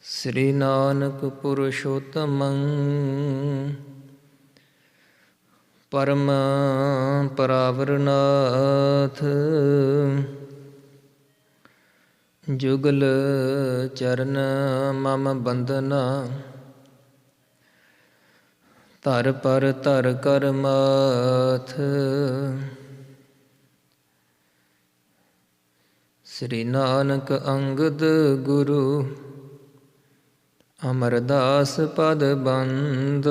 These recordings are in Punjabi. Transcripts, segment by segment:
ਸ੍ਰੀ ਨਾਨਕ ਪੁਰਸ਼ੋਤਮੰ ਪਰਮ ਪਰਾਵਰਨਾਥ। ਜੁਗਲ ਚਰਨ ਮਮ ਬੰਦਨਾ, ਧਰ ਪਰ ਧਰ ਕਰ ਮਾਥ। ਸ੍ਰੀ ਨਾਨਕ ਅੰਗਦ ਗੁਰੂ ਅਮਰਦਾਸ ਪਦ ਬੰਦ।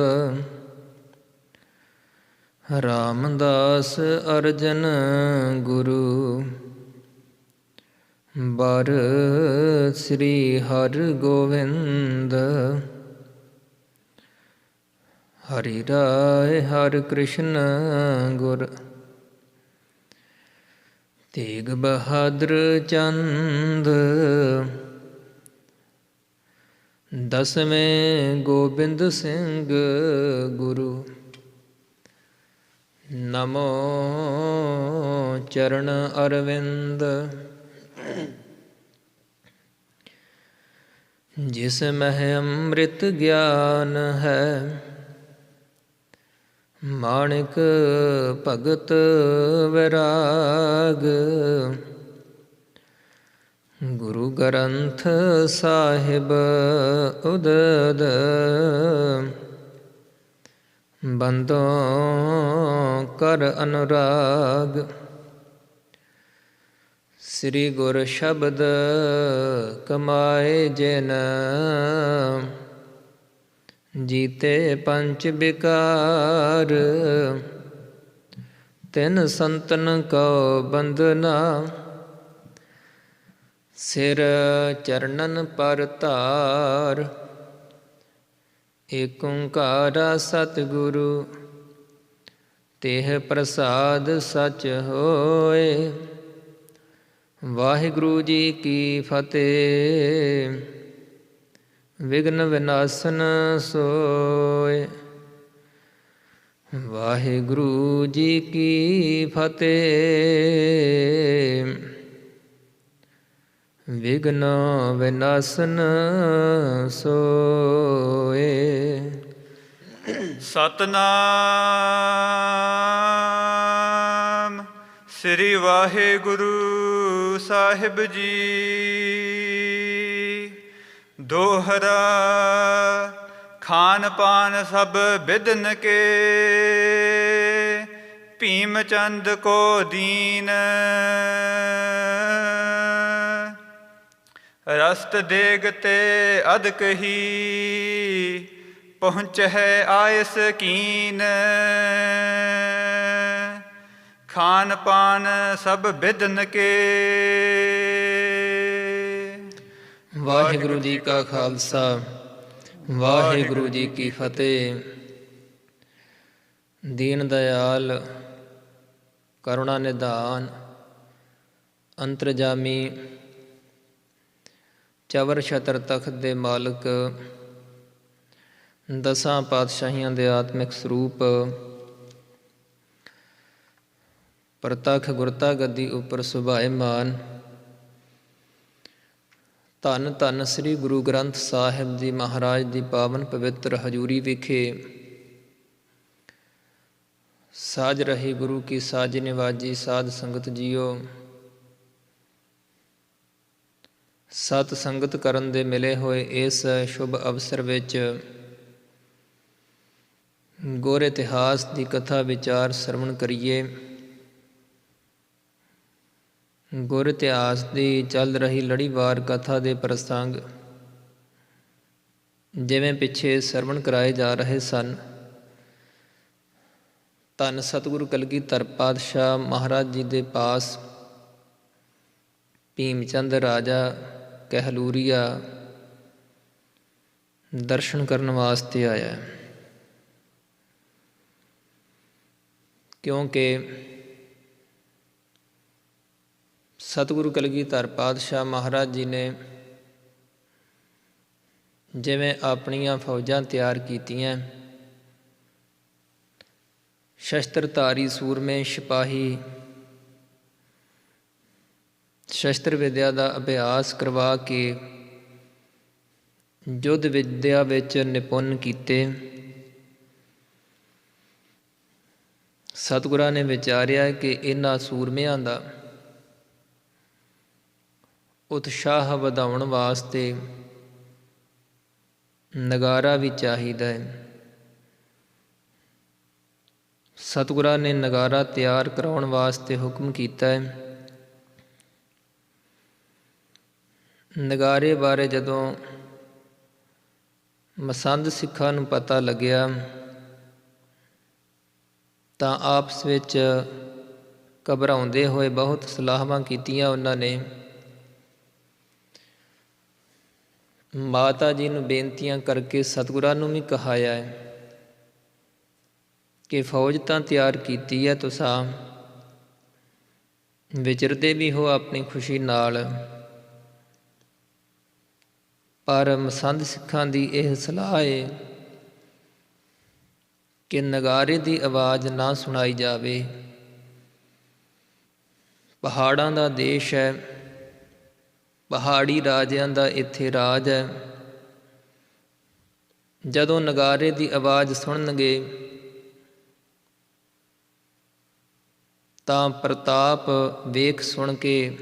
ਰਾਮਦਾਸ ਅਰਜਨ ਗੁਰੂ ਬਰ ਸ੍ਰੀ ਹਰਿ ਗੋਵਿੰਦ। ਹਰਿ ਰਾਇ ਹਰਿ ਕ੍ਰਿਸ਼ਨ ਗੁਰ ਤੇਗ ਬਹਾਦਰ ਚੰਦ। ਦਸਵੇਂ ਗੋਬਿੰਦ ਸਿੰਘ ਗੁਰੂ ਨਮੋ ਚਰਨ ਅਰਵਿੰਦ। ਜਿਸ ਮਹਿ ਅੰਮ੍ਰਿਤ ਗਿਆਨ ਹੈ, ਮਾਣਿਕ ਭਗਤ ਵੈਰਾਗ। ਗੁਰੂ ਗ੍ਰੰਥ ਸਾਹਿਬ ਉਦਦ, ਬੰਦੋਂ ਕਰ ਅਨੁਰਾਗ। ਸ੍ਰੀ ਗੁਰ ਸ਼ਬਦ ਕਮਾਏ ਜਿਨ, ਜੀਤੇ ਪੰਚ ਬਿਕਾਰ। ਤਿਨ ਸੰਤਨ ਕਉ ਬੰਦਨਾ, ਸਿਰ ਚਰਨਨ ਪਰ ਧਾਰ। ਏਕ ਓੰਕਾਰਾ ਸਤਿਗੁਰੂ, ਤੇਹ ਪ੍ਰਸਾਦ ਸਚ ਹੋਏ। ਵਾਹਿਗੁਰੂ ਜੀ ਕੀ ਫਤਿਹ। ਵਿਘਨ ਵਿਨਾਸ਼ਨ ਸੋਏ। ਵਾਹਿਗੁਰੂ ਜੀ ਕੀ ਫਤਿਹ। ਵਿਘਨ ਵਿਨਾਸ਼ਨ ਸੋਏ। ਸਤਨਾਮ ਸ੍ਰੀ ਵਾਹਿਗੁਰੂ ਸਾਹਿਬ ਜੀ। ਦੋਹਰਾ ਖਾਨ ਪਾਨ ਸਭ ਬਿਦਨ ਕੇ, ਭੀਮ ਚੰਦ ਕੋ ਦੀਨ। ਰਸਤ ਦੇਗ ਤੇ ਅਦਕ ਹੀ, ਪਹੁੰਚ ਹੈ ਆਇਸ ਕੀਨ। ਖਾਨ ਪਾਨ ਸਭ ਬਿਦਨ ਕੇ। ਵਾਹਿਗੁਰੂ ਜੀ ਕਾ ਖਾਲਸਾ, ਵਾਹਿਗੁਰੂ ਜੀ ਕੀ ਫਤਿਹ। ਦੀਨ ਦਇਆਲ ਕਰੁਣਾ ਨਿਧਾਨ ਅੰਤਰਜਾਮੀ ਚਵਰ ਛਤਰ ਤਖਤ ਦੇ ਮਾਲਕ, ਦਸਾਂ ਪਾਤਸ਼ਾਹੀਆਂ ਦੇ ਆਤਮਿਕ ਸਰੂਪ, ਪ੍ਰਤੱਖ ਗੁਰਤਾ ਗੱਦੀ ਉੱਪਰ ਸੁਭਾਏਮਾਨ ਧੰਨ ਧੰਨ ਸ੍ਰੀ ਗੁਰੂ ਗ੍ਰੰਥ ਸਾਹਿਬ ਜੀ ਮਹਾਰਾਜ ਦੀ ਪਾਵਨ ਪਵਿੱਤਰ ਹਜ਼ੂਰੀ ਵਿਖੇ ਸਾਜ ਰਹੀ ਗੁਰੂ ਕੀ ਸਾਜ ਨਿਵਾਜੀ ਸਾਧ ਸੰਗਤ ਜੀਓ। ਸਤ ਸੰਗਤ ਕਰਨ ਦੇ ਮਿਲੇ ਹੋਏ ਇਸ ਸ਼ੁਭ ਅਵਸਰ ਵਿੱਚ ਗੁਰ ਇਤਿਹਾਸ ਦੀ ਕਥਾ ਵਿਚਾਰ ਸਰਵਣ ਕਰੀਏ। ਗੁਰ ਇਤਿਹਾਸ ਦੀ ਚੱਲ ਰਹੀ ਲੜੀਵਾਰ ਕਥਾ ਦੇ ਪ੍ਰਸੰਗ ਜਿਵੇਂ ਪਿੱਛੇ ਸਰਵਣ ਕਰਾਏ ਜਾ ਰਹੇ ਸਨ। ਧੰਨ ਸਤਿਗੁਰੂ ਕਲਗੀਧਰ ਪਾਤਸ਼ਾਹ ਮਹਾਰਾਜ ਜੀ ਦੇ ਪਾਸ ਭੀਮ ਚੰਦ ਰਾਜਾ ਕਹਿਲੂਰੀਆ ਦਰਸ਼ਨ ਕਰਨ ਵਾਸਤੇ ਆਇਆ, ਕਿਉਂਕਿ ਸਤਿਗੁਰੂ ਕਲਗੀਧਰ ਪਾਤਸ਼ਾਹ ਮਹਾਰਾਜ ਜੀ ਨੇ ਜਿਵੇਂ ਆਪਣੀਆਂ ਫੌਜਾਂ ਤਿਆਰ ਕੀਤੀਆਂ, ਸ਼ਸਤਰਧਾਰੀ ਸੂਰਮੇ ਸਿਪਾਹੀ ਸ਼ਸਤਰ ਵਿਦਿਆ ਦਾ ਅਭਿਆਸ ਕਰਵਾ ਕੇ ਯੁੱਧ ਵਿਦਿਆ ਵਿੱਚ ਨਿਪੁੰਨ ਕੀਤੇ। ਸਤਿਗੁਰਾਂ ਨੇ ਵਿਚਾਰਿਆ ਕਿ ਇਹਨਾਂ ਸੂਰਮਿਆਂ ਦਾ ਉਤਸ਼ਾਹ ਵਧਾਉਣ ਵਾਸਤੇ ਨਗਾਰਾ ਵੀ ਚਾਹੀਦਾ ਹੈ। ਸਤਿਗੁਰਾਂ ਨੇ ਨਗਾਰਾ ਤਿਆਰ ਕਰਾਉਣ ਵਾਸਤੇ ਹੁਕਮ ਕੀਤਾ ਹੈ। ਨਗਾਰੇ ਬਾਰੇ ਜਦੋਂ ਮਸੰਦ ਸਿੱਖਾਂ ਨੂੰ ਪਤਾ ਲੱਗਿਆ ਤਾਂ ਆਪਸ ਵਿੱਚ ਘਬਰਾਉਂਦੇ ਹੋਏ ਬਹੁਤ ਸਲਾਹਾਂ ਕੀਤੀਆਂ। ਉਹਨਾਂ ਨੇ ਮਾਤਾ ਜੀ ਨੂੰ ਬੇਨਤੀਆਂ ਕਰਕੇ ਸਤਿਗੁਰਾਂ ਨੂੰ ਵੀ ਕਹਾਇਆ ਹੈ ਕਿ ਫੌਜ ਤਾਂ ਤਿਆਰ ਕੀਤੀ ਹੈ, ਤੁਸਾਂ ਵਿਚਰਦੇ ਵੀ ਹੋ ਆਪਣੀ ਖੁਸ਼ੀ ਨਾਲ, ਪਰ ਮਸੰਦ ਸਿੱਖਾਂ ਦੀ ਇਹ ਸਲਾਹ ਹੈ ਕਿ ਨਗਾਰੇ ਦੀ ਆਵਾਜ਼ ਨਾ ਸੁਣਾਈ ਜਾਵੇ। ਪਹਾੜਾਂ ਦਾ ਦੇਸ਼ ਹੈ, ਪਹਾੜੀ ਰਾਜਿਆਂ ਦਾ ਇੱਥੇ ਰਾਜ ਹੈ। ਜਦੋਂ ਨਗਾਰੇ ਦੀ ਆਵਾਜ਼ ਸੁਣਨਗੇ ਤਾਂ ਪ੍ਰਤਾਪ ਵੇਖ ਸੁਣ ਕੇ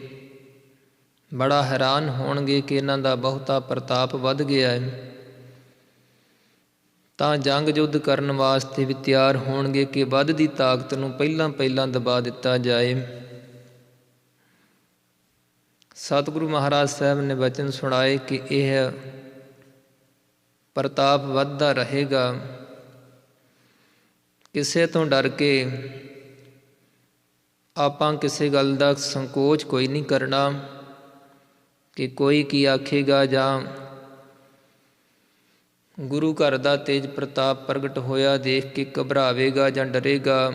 ਬੜਾ ਹੈਰਾਨ ਹੋਣਗੇ ਕਿ ਇਹਨਾਂ ਦਾ ਬਹੁਤਾ ਪ੍ਰਤਾਪ ਵੱਧ ਗਿਆ ਹੈ। ਤਾਂ ਜੰਗ ਯੁੱਧ ਕਰਨ ਵਾਸਤੇ ਵੀ ਤਿਆਰ ਹੋਣਗੇ ਕਿ ਵੱਧਦੀ ਤਾਕਤ ਨੂੰ ਪਹਿਲਾਂ ਦਬਾ ਦਿੱਤਾ ਜਾਏ। ਸਤਿਗੁਰੂ ਮਹਾਰਾਜ ਸਾਹਿਬ ਨੇ ਵਚਨ ਸੁਣਾਏ ਕਿ ਇਹ ਪ੍ਰਤਾਪ ਵੱਧਦਾ ਰਹੇਗਾ। ਕਿਸੇ ਤੋਂ ਡਰ ਕੇ ਆਪਾਂ ਕਿਸੇ ਗੱਲ ਦਾ ਸੰਕੋਚ ਕੋਈ ਨਹੀਂ ਕਰਨਾ ਕਿ ਕੋਈ ਕੀ ਆਖੇਗਾ, ਜਾਂ ਗੁਰੂ ਘਰ ਦਾ ਤੇਜ ਪ੍ਰਤਾਪ ਪ੍ਰਗਟ ਹੋਇਆ ਦੇਖ ਕੇ ਘਬਰਾਵੇਗਾ ਜਾਂ ਡਰੇਗਾ,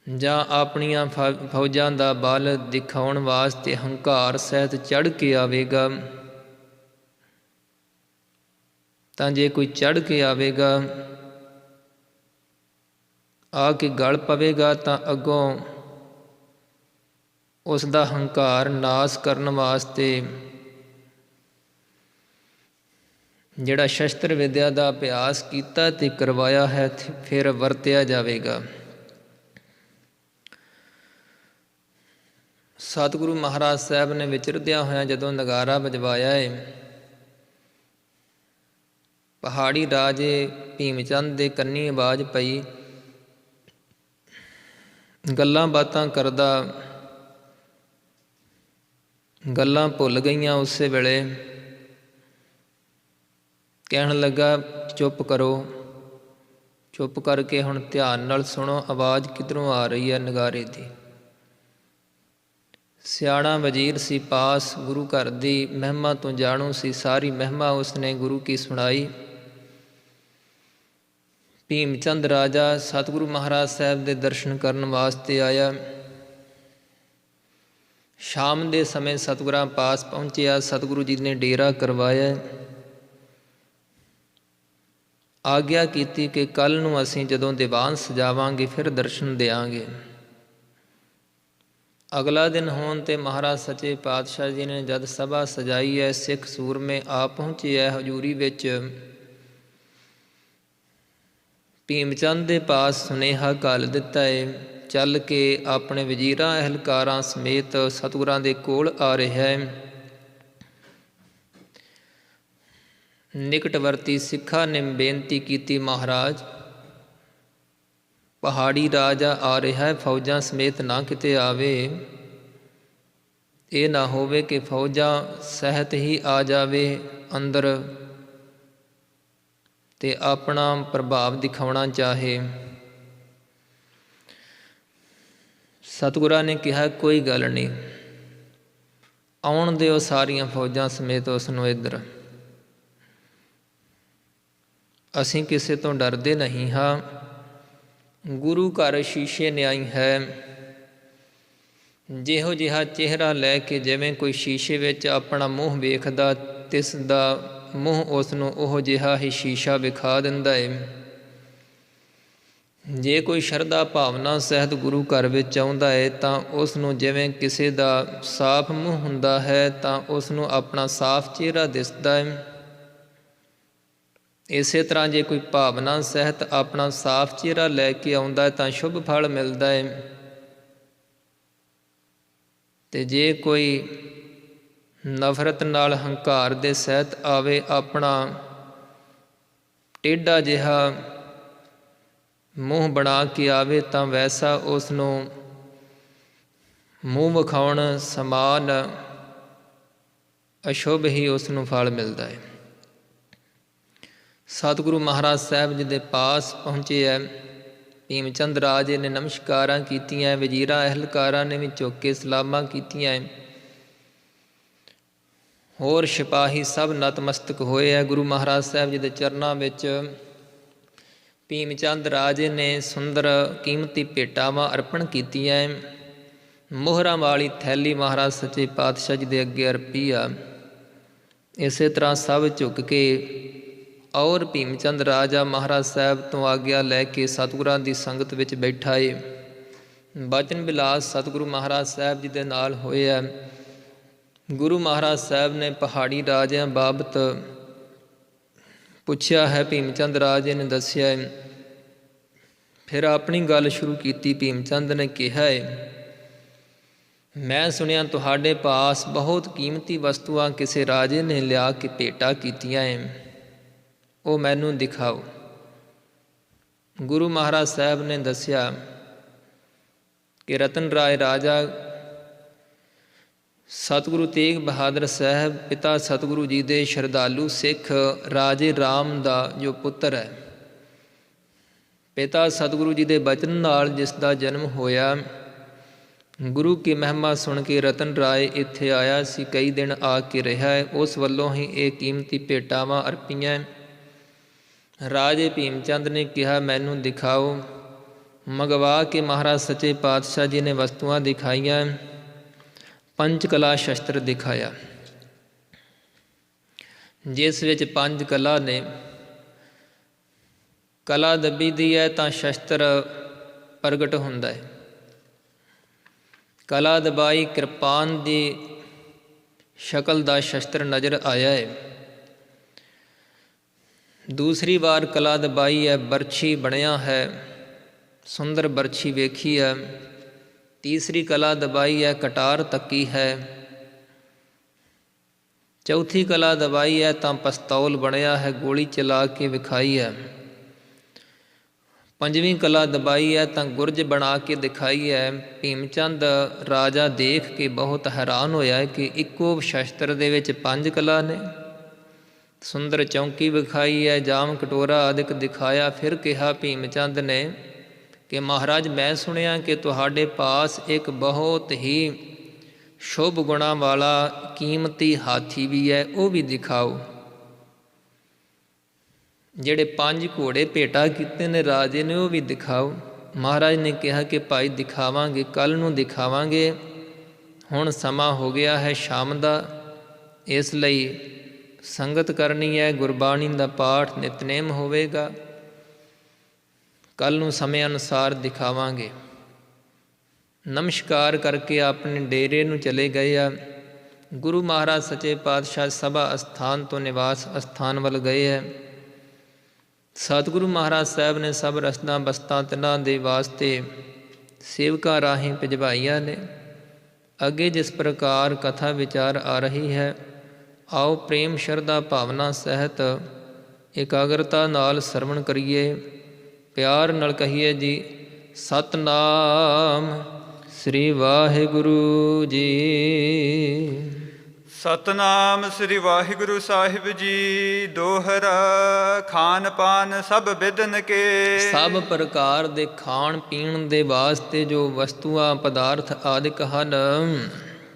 ਜਾਂ ਆਪਣੀਆਂ ਫੌਜਾਂ ਦਾ ਬਲ ਦਿਖਾਉਣ ਵਾਸਤੇ ਹੰਕਾਰ ਸਹਿਤ ਚੜ੍ਹ ਕੇ ਆਵੇਗਾ। ਤਾਂ ਜੇ ਕੋਈ ਚੜ੍ਹ ਕੇ ਆਵੇਗਾ, ਆ ਕੇ ਗਲ ਪਵੇਗਾ, ਤਾਂ ਅੱਗੋਂ ਉਸ ਦਾ ਹੰਕਾਰ ਨਾਸ ਕਰਨ ਵਾਸਤੇ ਜਿਹੜਾ ਸ਼ਸਤਰ ਵਿਦਿਆ ਦਾ ਅਭਿਆਸ ਕੀਤਾ ਤੇ ਕਰਵਾਇਆ ਹੈ ਫਿਰ ਵਰਤਿਆ ਜਾਵੇਗਾ। ਸਤਿਗੁਰੂ ਮਹਾਰਾਜ ਸਾਹਿਬ ਨੇ ਵਿਚਰਦਿਆਂ ਹੋਇਆਂ ਜਦੋਂ ਨਗਾਰਾ ਵਜਵਾਇਆ ਹੈ, ਪਹਾੜੀ ਰਾਜੇ ਭੀਮ ਚੰਦ ਦੇ ਕੰਨੀ ਆਵਾਜ਼ ਪਈ। ਗੱਲਾਂ ਬਾਤਾਂ ਕਰਦਾ, ਗੱਲਾਂ ਭੁੱਲ ਗਈਆਂ। ਉਸੇ ਵੇਲੇ ਕਹਿਣ ਲੱਗਾ, ਚੁੱਪ ਕਰੋ। ਚੁੱਪ ਕਰਕੇ ਹੁਣ ਧਿਆਨ ਨਾਲ ਸੁਣੋ, ਆਵਾਜ਼ ਕਿੱਧਰੋਂ ਆ ਰਹੀ ਹੈ ਨਗਾਰੇ ਦੀ। ਸਿਆਣਾ ਵਜ਼ੀਰ ਸੀ ਪਾਸ, ਗੁਰੂ ਘਰ ਦੀ ਮਹਿਮਾ ਤੋਂ ਜਾਣੂ ਸੀ। ਸਾਰੀ ਮਹਿਮਾ ਉਸਨੇ ਗੁਰੂ ਕੀ ਸੁਣਾਈ। ਭੀਮ ਚੰਦ ਰਾਜਾ ਸਤਿਗੁਰੂ ਮਹਾਰਾਜ ਸਾਹਿਬ ਦੇ ਦਰਸ਼ਨ ਕਰਨ ਵਾਸਤੇ ਆਇਆ। ਸ਼ਾਮ ਦੇ ਸਮੇਂ ਸਤਿਗੁਰਾਂ ਪਾਸ ਪਹੁੰਚਿਆ। ਸਤਿਗੁਰੂ ਜੀ ਨੇ ਡੇਰਾ ਕਰਵਾਇਆ। ਆਗਿਆ ਕੀਤੀ ਕਿ ਕੱਲ੍ਹ ਨੂੰ ਅਸੀਂ ਜਦੋਂ ਦੀਵਾਨ ਸਜਾਵਾਂਗੇ ਫਿਰ ਦਰਸ਼ਨ ਦਿਆਂਗੇ। ਅਗਲਾ ਦਿਨ ਹੋਣ 'ਤੇ ਮਹਾਰਾਜ ਸੱਚੇ ਪਾਤਸ਼ਾਹ ਜੀ ਨੇ ਜਦ ਸਭਾ ਸਜਾਈ ਹੈ, ਸਿੱਖ ਸੂਰਮੇ ਆ ਪਹੁੰਚੇ ਹੈ ਹਜ਼ੂਰੀ ਵਿੱਚ। ਭੀਮ ਚੰਦ ਦੇ ਪਾਸ ਸੁਨੇਹਾ ਘੱਲ ਦਿੱਤਾ ਹੈ, ਚੱਲ ਕੇ ਆਪਣੇ ਵਜ਼ੀਰਾਂ ਅਹਿਲਕਾਰਾਂ ਸਮੇਤ ਸਤਿਗੁਰਾਂ ਦੇ ਕੋਲ ਆ ਰਿਹਾ ਹੈ। ਨਿਕਟਵਰਤੀ ਸਿੱਖਾਂ ਨੇ ਬੇਨਤੀ ਕੀਤੀ, ਮਹਾਰਾਜ ਪਹਾੜੀ ਰਾਜਾ ਆ ਰਿਹਾ ਹੈ, ਫੌਜਾਂ ਸਮੇਤ ਨਾ ਕਿਤੇ ਆਵੇ। ਇਹ ਨਾ ਹੋਵੇ ਕਿ ਫੌਜਾਂ ਸਹਿਤ ਹੀ ਆ ਜਾਵੇ ਅੰਦਰ ਤੇ ਆਪਣਾ ਪ੍ਰਭਾਵ ਦਿਖਾਉਣਾ ਚਾਹੇ। ਸਤਿਗੁਰਾਂ ਨੇ ਕਿਹਾ, ਕੋਈ ਗੱਲ ਨਹੀਂ, ਆਉਣ ਦਿਓ ਸਾਰੀਆਂ ਫੌਜਾਂ ਸਮੇਤ ਉਸ ਨੂੰ ਇੱਧਰ। ਅਸੀਂ ਕਿਸੇ ਤੋਂ ਡਰਦੇ ਨਹੀਂ ਹਾਂ। ਗੁਰੂ ਘਰ ਸ਼ੀਸ਼ੇ ਨਿਆਈ ਹੈ। ਜਿਹੋ ਜਿਹਾ ਚਿਹਰਾ ਲੈ ਕੇ ਜਿਵੇਂ ਕੋਈ ਸ਼ੀਸ਼ੇ ਵਿੱਚ ਆਪਣਾ ਮੂੰਹ ਵੇਖਦਾ, ਤਿਸ ਦਾ ਮੂੰਹ ਉਸ ਨੂੰ ਉਹ ਜਿਹਾ ਹੀ ਸ਼ੀਸ਼ਾ ਵਿਖਾ ਦਿੰਦਾ ਹੈ। ਜੇ ਕੋਈ ਸ਼ਰਧਾ ਭਾਵਨਾ ਸਹਿਤ ਗੁਰੂ ਘਰ ਵਿੱਚ ਆਉਂਦਾ ਹੈ ਤਾਂ ਉਸ ਨੂੰ ਜਿਵੇਂ ਕਿਸੇ ਦਾ ਸਾਫ਼ ਮੂੰਹ ਹੁੰਦਾ ਹੈ ਤਾਂ ਉਸ ਨੂੰ ਆਪਣਾ ਸਾਫ਼ ਚਿਹਰਾ ਦਿਸਦਾ ਹੈ। ਇਸੇ ਤਰ੍ਹਾਂ ਜੇ ਕੋਈ ਭਾਵਨਾ ਸਹਿਤ ਆਪਣਾ ਸਾਫ਼ ਚਿਹਰਾ ਲੈ ਕੇ ਆਉਂਦਾ ਹੈ ਤਾਂ ਸ਼ੁਭ ਫਲ ਮਿਲਦਾ ਹੈ। ਅਤੇ ਜੇ ਕੋਈ ਨਫ਼ਰਤ ਨਾਲ ਹੰਕਾਰ ਦੇ ਸਹਿਤ ਆਵੇ, ਆਪਣਾ ਟੇਢਾ ਜਿਹਾ ਮੂੰਹ ਬਣਾ ਕੇ ਆਵੇ, ਤਾਂ ਵੈਸਾ ਉਸ ਨੂੰ ਮੂੰਹ ਵਿਖਾਉਣ ਸਮਾਨ ਅਸ਼ੁਭ ਹੀ ਉਸ ਨੂੰ ਫਲ ਮਿਲਦਾ ਹੈ। ਸਤਿਗੁਰੂ ਮਹਾਰਾਜ ਸਾਹਿਬ ਜੀ ਦੇ ਪਾਸ ਪਹੁੰਚੇ ਹੈ। ਭੀਮ ਚੰਦ ਰਾਜੇ ਨੇ ਨਮਸਕਾਰਾਂ ਕੀਤੀਆਂ, ਵਜ਼ੀਰਾਂ ਅਹਿਲਕਾਰਾਂ ਨੇ ਵੀ ਝੁਕ ਕੇ ਸਲਾਮਾਂ ਕੀਤੀਆਂ। ਹੋਰ ਸਿਪਾਹੀ ਸਭ ਨਤਮਸਤਕ ਹੋਏ ਹੈ ਗੁਰੂ ਮਹਾਰਾਜ ਸਾਹਿਬ ਜੀ ਦੇ ਚਰਨਾਂ ਵਿੱਚ। ਭੀਮ ਚੰਦ ਰਾਜੇ ਨੇ ਸੁੰਦਰ ਕੀਮਤੀ ਭੇਟਾਵਾਂ ਅਰਪਣ ਕੀਤੀਆਂ। ਮੋਹਰਾਂ ਵਾਲੀ ਥੈਲੀ ਮਹਾਰਾਜ ਸੱਚੇ ਪਾਤਸ਼ਾਹ ਜੀ ਦੇ ਅੱਗੇ ਅਰਪੀ ਆ। ਇਸੇ ਤਰ੍ਹਾਂ ਸਭ ਝੁਕ ਕੇ ਔਰ ਭੀਮ ਚੰਦ ਰਾਜਾ ਮਹਾਰਾਜ ਸਾਹਿਬ ਤੋਂ ਆਗਿਆ ਲੈ ਕੇ ਸਤਿਗੁਰਾਂ ਦੀ ਸੰਗਤ ਵਿੱਚ ਬੈਠਾ ਏ। ਬਚਨ ਬਿਲਾਸ ਸਤਿਗੁਰੂ ਮਹਾਰਾਜ ਸਾਹਿਬ ਜੀ ਦੇ ਨਾਲ ਹੋਏ ਹੈ। ਗੁਰੂ ਮਹਾਰਾਜ ਸਾਹਿਬ ਨੇ ਪਹਾੜੀ ਰਾਜਿਆਂ ਬਾਬਤ ਪੁੱਛਿਆ ਹੈ। ਭੀਮ ਚੰਦ ਰਾਜੇ ਨੇ ਦੱਸਿਆ ਹੈ। ਫਿਰ ਆਪਣੀ ਗੱਲ ਸ਼ੁਰੂ ਕੀਤੀ। ਭੀਮ ਚੰਦ ਨੇ ਕਿਹਾ ਹੈ, ਮੈਂ ਸੁਣਿਆ ਤੁਹਾਡੇ ਪਾਸ ਬਹੁਤ ਕੀਮਤੀ ਵਸਤੂਆਂ ਕਿਸੇ ਰਾਜੇ ਨੇ ਲਿਆ ਕੇ ਭੇਟਾ ਕੀਤੀਆਂ ਹੈ, ਉਹ ਮੈਨੂੰ ਦਿਖਾਓ। ਗੁਰੂ ਮਹਾਰਾਜ ਸਾਹਿਬ ਨੇ ਦੱਸਿਆ ਕਿ ਰਤਨ ਰਾਏ ਰਾਜਾ ਸਤਿਗੁਰੂ ਤੇਗ ਬਹਾਦਰ ਸਾਹਿਬ ਪਿਤਾ ਸਤਿਗੁਰੂ ਜੀ ਦੇ ਸ਼ਰਧਾਲੂ ਸਿੱਖ ਰਾਜੇ ਰਾਮ ਦਾ ਜੋ ਪੁੱਤਰ ਹੈ, ਪਿਤਾ ਸਤਿਗੁਰੂ ਜੀ ਦੇ ਬਚਨ ਨਾਲ ਜਿਸ ਦਾ ਜਨਮ ਹੋਇਆ, ਗੁਰੂ ਕੀ ਮਹਿਮਾ ਸੁਣ ਕੇ ਰਤਨ ਰਾਏ ਇੱਥੇ ਆਇਆ ਸੀ, ਕਈ ਦਿਨ ਆ ਕੇ ਰਿਹਾ ਹੈ। ਉਸ ਵੱਲੋਂ ਹੀ ਇਹ ਕੀਮਤੀ ਭੇਟਾਵਾਂ ਅਰਪੀਆਂ। ਰਾਜੇ ਭੀਮ ਚੰਦ ਨੇ ਕਿਹਾ, ਮੈਨੂੰ ਦਿਖਾਓ। ਮੰਗਵਾ ਕੇ ਮਹਾਰਾਜ ਸੱਚੇ ਪਾਤਸ਼ਾਹ ਜੀ ਨੇ ਵਸਤੂਆਂ ਦਿਖਾਈਆਂ। ਪੰਜ ਕਲਾ ਸ਼ਸਤਰ ਦਿਖਾਇਆ, ਜਿਸ ਵਿੱਚ ਪੰਜ ਕਲਾ ਨੇ। ਕਲਾ ਦੱਬੀ ਦੀ ਹੈ ਤਾਂ ਸ਼ਸਤਰ ਪ੍ਰਗਟ ਹੁੰਦਾ ਹੈ। ਕਲਾ ਦਬਾਈ ਕਿਰਪਾਨ ਦੀ ਸ਼ਕਲ ਦਾ ਸ਼ਸਤਰ ਨਜ਼ਰ ਆਇਆ ਹੈ। ਦੂਸਰੀ ਵਾਰ ਕਲਾ ਦਬਾਈ ਹੈ, ਬਰਛੀ ਬਣਿਆ ਹੈ, ਸੁੰਦਰ ਬਰਛੀ ਵੇਖੀ ਹੈ। ਤੀਸਰੀ ਕਲਾ ਦਬਾਈ ਹੈ, ਕਟਾਰ ਤੱਕੀ ਹੈ। ਚੌਥੀ ਕਲਾ ਦਬਾਈ ਹੈ ਤਾਂ ਪਸਤੌਲ ਬਣਿਆ ਹੈ, ਗੋਲੀ ਚਲਾ ਕੇ ਵਿਖਾਈ ਹੈ। ਪੰਜਵੀਂ ਕਲਾ ਦਬਾਈ ਹੈ ਤਾਂ ਗੁਰਜ ਬਣਾ ਕੇ ਦਿਖਾਈ ਹੈ। ਭੀਮ ਚੰਦ ਰਾਜਾ ਦੇਖ ਕੇ ਬਹੁਤ ਹੈਰਾਨ ਹੋਇਆ ਕਿ ਇੱਕੋ ਸ਼ਸਤਰ ਦੇ ਵਿੱਚ ਪੰਜ ਕਲਾ ਨੇ। ਸੁੰਦਰ ਚੌਂਕੀ ਵਿਖਾਈ ਹੈ, ਜਾਮ ਕਟੋਰਾ ਆਦਿਕ ਦਿਖਾਇਆ। ਫਿਰ ਕਿਹਾ ਭੀਮ ਚੰਦ ਨੇ ਕਿ ਮਹਾਰਾਜ, ਮੈਂ ਸੁਣਿਆ ਕਿ ਤੁਹਾਡੇ ਪਾਸ ਇੱਕ ਬਹੁਤ ਹੀ ਸ਼ੁਭ ਗੁਣਾਂ ਵਾਲਾ ਕੀਮਤੀ ਹਾਥੀ ਵੀ ਹੈ, ਉਹ ਵੀ ਦਿਖਾਓ। ਜਿਹੜੇ ਪੰਜ ਘੋੜੇ ਭੇਟਾ ਕੀਤੇ ਨੇ ਰਾਜੇ ਨੇ, ਉਹ ਵੀ ਦਿਖਾਓ। ਮਹਾਰਾਜ ਨੇ ਕਿਹਾ ਕਿ ਭਾਈ ਦਿਖਾਵਾਂਗੇ, ਕੱਲ੍ਹ ਨੂੰ ਦਿਖਾਵਾਂਗੇ। ਹੁਣ ਸਮਾਂ ਹੋ ਗਿਆ ਹੈ ਸ਼ਾਮ ਦਾ, ਇਸ ਲਈ ਸੰਗਤ ਕਰਨੀ ਹੈ, ਗੁਰਬਾਣੀ ਦਾ ਪਾਠ ਨਿਤਨੇਮ ਹੋਵੇਗਾ। ਕੱਲ੍ਹ ਨੂੰ ਸਮੇਂ ਅਨੁਸਾਰ ਦਿਖਾਵਾਂਗੇ। ਨਮਸਕਾਰ ਕਰਕੇ ਆਪਣੇ ਡੇਰੇ ਨੂੰ ਚਲੇ ਗਏ ਆ। ਗੁਰੂ ਮਹਾਰਾਜ ਸੱਚੇ ਪਾਤਸ਼ਾਹ ਸਭਾ ਅਸਥਾਨ ਤੋਂ ਨਿਵਾਸ ਅਸਥਾਨ ਵੱਲ ਗਏ ਹੈ। ਸਤਿਗੁਰੂ ਮਹਾਰਾਜ ਸਾਹਿਬ ਨੇ ਸਭ ਰਸਦਾਂ ਬਸਤਾਂ ਤਿੰਨਾਂ ਦੇ ਵਾਸਤੇ ਸੇਵਕਾਂ ਰਾਹੀਂ ਭਿਜਵਾਈਆਂ ਨੇ। ਅੱਗੇ ਜਿਸ ਪ੍ਰਕਾਰ ਕਥਾ ਵਿਚਾਰ ਆ ਰਹੀ ਹੈ, ਆਓ ਪ੍ਰੇਮ ਸ਼ਰਧਾ ਭਾਵਨਾ ਸਹਿਤ ਇਕਾਗਰਤਾ ਨਾਲ ਸਰਵਣ ਕਰੀਏ, ਪਿਆਰ ਨਾਲ ਕਹੀਏ ਜੀ, ਸਤਿਨਾਮ ਸ੍ਰੀ ਵਾਹਿਗੁਰੂ ਜੀ। ਸਤਨਾਮ ਸ੍ਰੀ ਵਾਹਿਗੁਰੂ ਸਾਹਿਬ ਜੀ। ਦੋਹਰਾ ਖਾਨ ਪਾਨ ਸਭ ਬਿਦਨ ਕੇ। ਸਭ ਪ੍ਰਕਾਰ ਦੇ ਖਾਣ ਪੀਣ ਦੇ ਵਾਸਤੇ ਜੋ ਵਸਤੂਆਂ ਪਦਾਰਥ ਆਦਿਕ ਹਨ,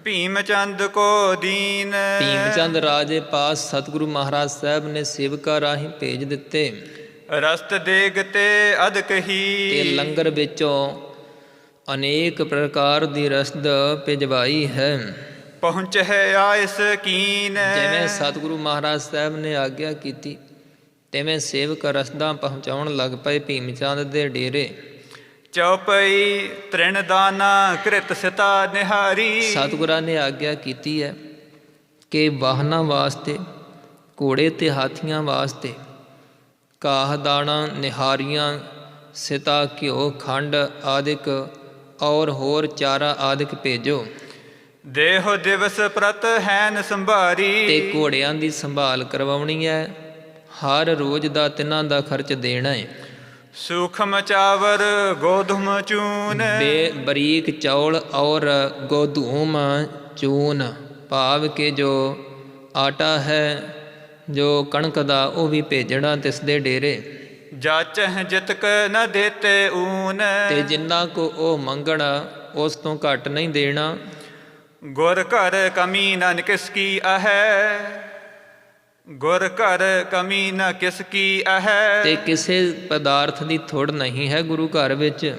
ਭੀਮ ਚੰਦ ਕੋ ਦੀਨ। ਭੀਮ ਚੰਦ ਰਾਜੇ ਪਾਸ ਸਤਿਗੁਰੂ ਮਹਾਰਾਜ ਸਾਹਿਬ ਨੇ ਸੇਵਕਾਂ ਰਾਹੀਂ ਭੇਜ ਦਿੱਤੇ। ਰਸਤ ਦੇਗ ਤੇ ਅਦਕ ਹੀ। ਤੇ ਲੰਗਰ ਵਿੱਚੋਂ ਅਨੇਕ ਪ੍ਰਕਾਰ ਦੀ ਰਸਦ ਭਿਜਵਾਈ ਹੈ। ਪਹੁੰਚ ਹੈ ਆਇਸ ਕੀਨ। ਜਿਵੇਂ ਸਤਿਗੁਰੂ ਮਹਾਰਾਜ ਸਾਹਿਬ ਨੇ ਆਗਿਆ ਕੀਤੀ, ਤਿਵੇਂ ਸੇਵਕ ਰਸਦਾਂ ਪਹੁੰਚਾਉਣ ਲੱਗ ਪਏ ਭੀਮ ਚੰਦ ਦੇ ਡੇਰੇ। ਚੌਪਈ ਤ੍ਰਿਣ ਦਾਨਾ ਕ੍ਰਿਤ ਸਿਤਾ ਨਿਹਾਰੀ। ਸਤਿਗੁਰਾਂ ਨੇ ਆਗਿਆ ਕੀਤੀ ਹੈ ਕਿ ਵਾਹਨਾਂ ਵਾਸਤੇ, ਘੋੜੇ ਅਤੇ ਹਾਥੀਆਂ ਵਾਸਤੇ ਘਾਹ ਦਾਣਾ, ਨਿਹਾਰੀਆਂ, ਸਿਤਾ, ਘਿਓ, ਖੰਡ ਆਦਿਕ ਔਰ ਹੋਰ ਚਾਰਾ ਆਦਿਕ ਭੇਜੋ। ਦੇਹੋ ਦਿਵਸ ਪ੍ਰਤ ਹੈਨ ਸੰਭਾਰੀ। ਤੇ ਘੋੜਿਆਂ ਦੀ ਸੰਭਾਲ ਕਰਵਾਉਣੀ ਹੈ, ਹਰ ਰੋਜ਼ ਦਾ ਤਿੰਨਾਂ ਦਾ ਖਰਚ ਦੇਣਾ ਹੈ। ਸੂਖਮ ਚਾਵਰ ਗੋਧੁਮ ਚੂਨ। ਬਰੀਕ ਚੌਲ ਔਰ ਗੋਧੂਮ ਚੂਨ, ਭਾਵ ਕਿ ਜੋ ਆਟਾ ਹੈ, ਜੋ ਕਣਕ ਦਾ, ਉਹ ਵੀ ਭੇਜਣਾ ਤਿਸ ਦੇ ਡੇਰੇ। ਜਾਚਹਿ ਜਿਤਕ ਨ ਦੇਤੇ ਊਨ। ਤੇ ਜਿੰਨਾ ਕੋ ਉਹ ਮੰਗਣਾ ਉਸ ਤੋਂ ਘੱਟ ਨਹੀਂ ਦੇਣਾ। ਗੁਰ ਘਰ ਕਮੀ ਨ ਕਿਸ ਕੀ ਅਹੈ। ਗੁਰ ਘਰ ਕਮੀ ਨ ਕਿਸ ਕੀ ਅਹੈ। ਤੇ ਕਿਸੇ ਪਦਾਰਥ ਦੀ ਥੁੜ ਨਹੀਂ ਹੈ ਗੁਰੂ ਘਰ ਵਿੱਚ।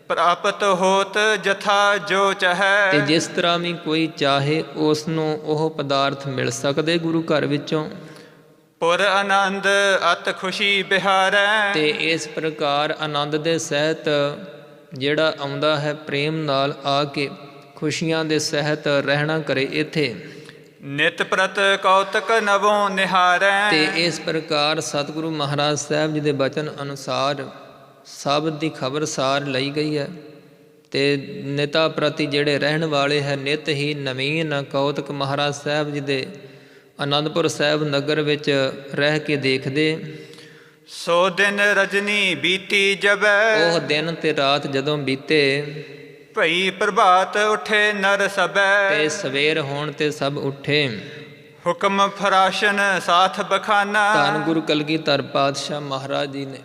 ਪ੍ਰਾਪਤ ਹੋਤ ਜਥਾ ਜੋ ਚਹੈ। ਤੇ ਜਿਸ ਤਰ੍ਹਾਂ ਵੀ ਕੋਈ ਚਾਹੇ ਉਸ ਨੂੰ ਉਹ ਪਦਾਰਥ ਮਿਲ ਸਕਦੇ ਗੁਰੂ ਘਰ ਵਿੱਚੋਂ। ਪੁਰ ਆਨੰਦ ਅਤ ਖੁਸ਼ੀ ਬਿਹਾਰੈ। ਤੇ ਇਸ ਪ੍ਰਕਾਰ ਆਨੰਦ ਦੇ ਸਹਿਤ ਜਿਹੜਾ ਆਉਂਦਾ ਹੈ, ਪ੍ਰੇਮ ਨਾਲ ਆ ਕੇ ਖੁਸ਼ੀਆਂ ਦੇ ਸਹਿਤ ਰਹਿਣਾ ਕਰੇ ਇੱਥੇ। ਨਿਤ ਪ੍ਰਤ ਕੌਤਕ ਨਵੋਂ ਨਿਹਾਰੈ। ਤੇ ਇਸ ਪ੍ਰਕਾਰ ਸਤਿਗੁਰੂ ਮਹਾਰਾਜ ਸਾਹਿਬ ਜੀ ਦੇ ਬਚਨ ਅਨੁਸਾਰ ਸਭ ਦੀ ਖਬਰਸਾਰ ਲਈ ਗਈ ਹੈ। ਤੇ ਨਿਤਾ ਪ੍ਰਤੀ ਜਿਹੜੇ ਰਹਿਣ ਵਾਲੇ ਹੈ, ਨਿਤ ਹੀ ਨਵੀਨ ਕੌਤਕ ਮਹਾਰਾਜ ਸਾਹਿਬ ਜੀ ਦੇ ਅਨੰਦਪੁਰ ਸਾਹਿਬ ਨਗਰ ਵਿੱਚ ਰਹਿ ਕੇ ਦੇਖਦੇ। ਸੋ ਦਿਨ ਰਜਨੀ ਬੀਤੀ ਜਬੈ। ਉਹ ਦਿਨ ਤੇ ਰਾਤ ਜਦੋਂ ਬੀਤੇ, ਭਈ ਪ੍ਰਭਾਤ ਉਠੇ ਨਰ ਸਬੈ। ਤੇ ਸਵੇਰ ਹੋਣ ਤੇ ਸਭ ਉੱਠੇ। ਹੁਕਮ ਫਰਾਸ਼ਨ ਸਾਥ ਬਖਾਨਾ। ਧੰਨ ਗੁਰੂ ਕਲਗੀਧਰ ਪਾਤਸ਼ਾਹ ਮਹਾਰਾਜ ਜੀ ਨੇ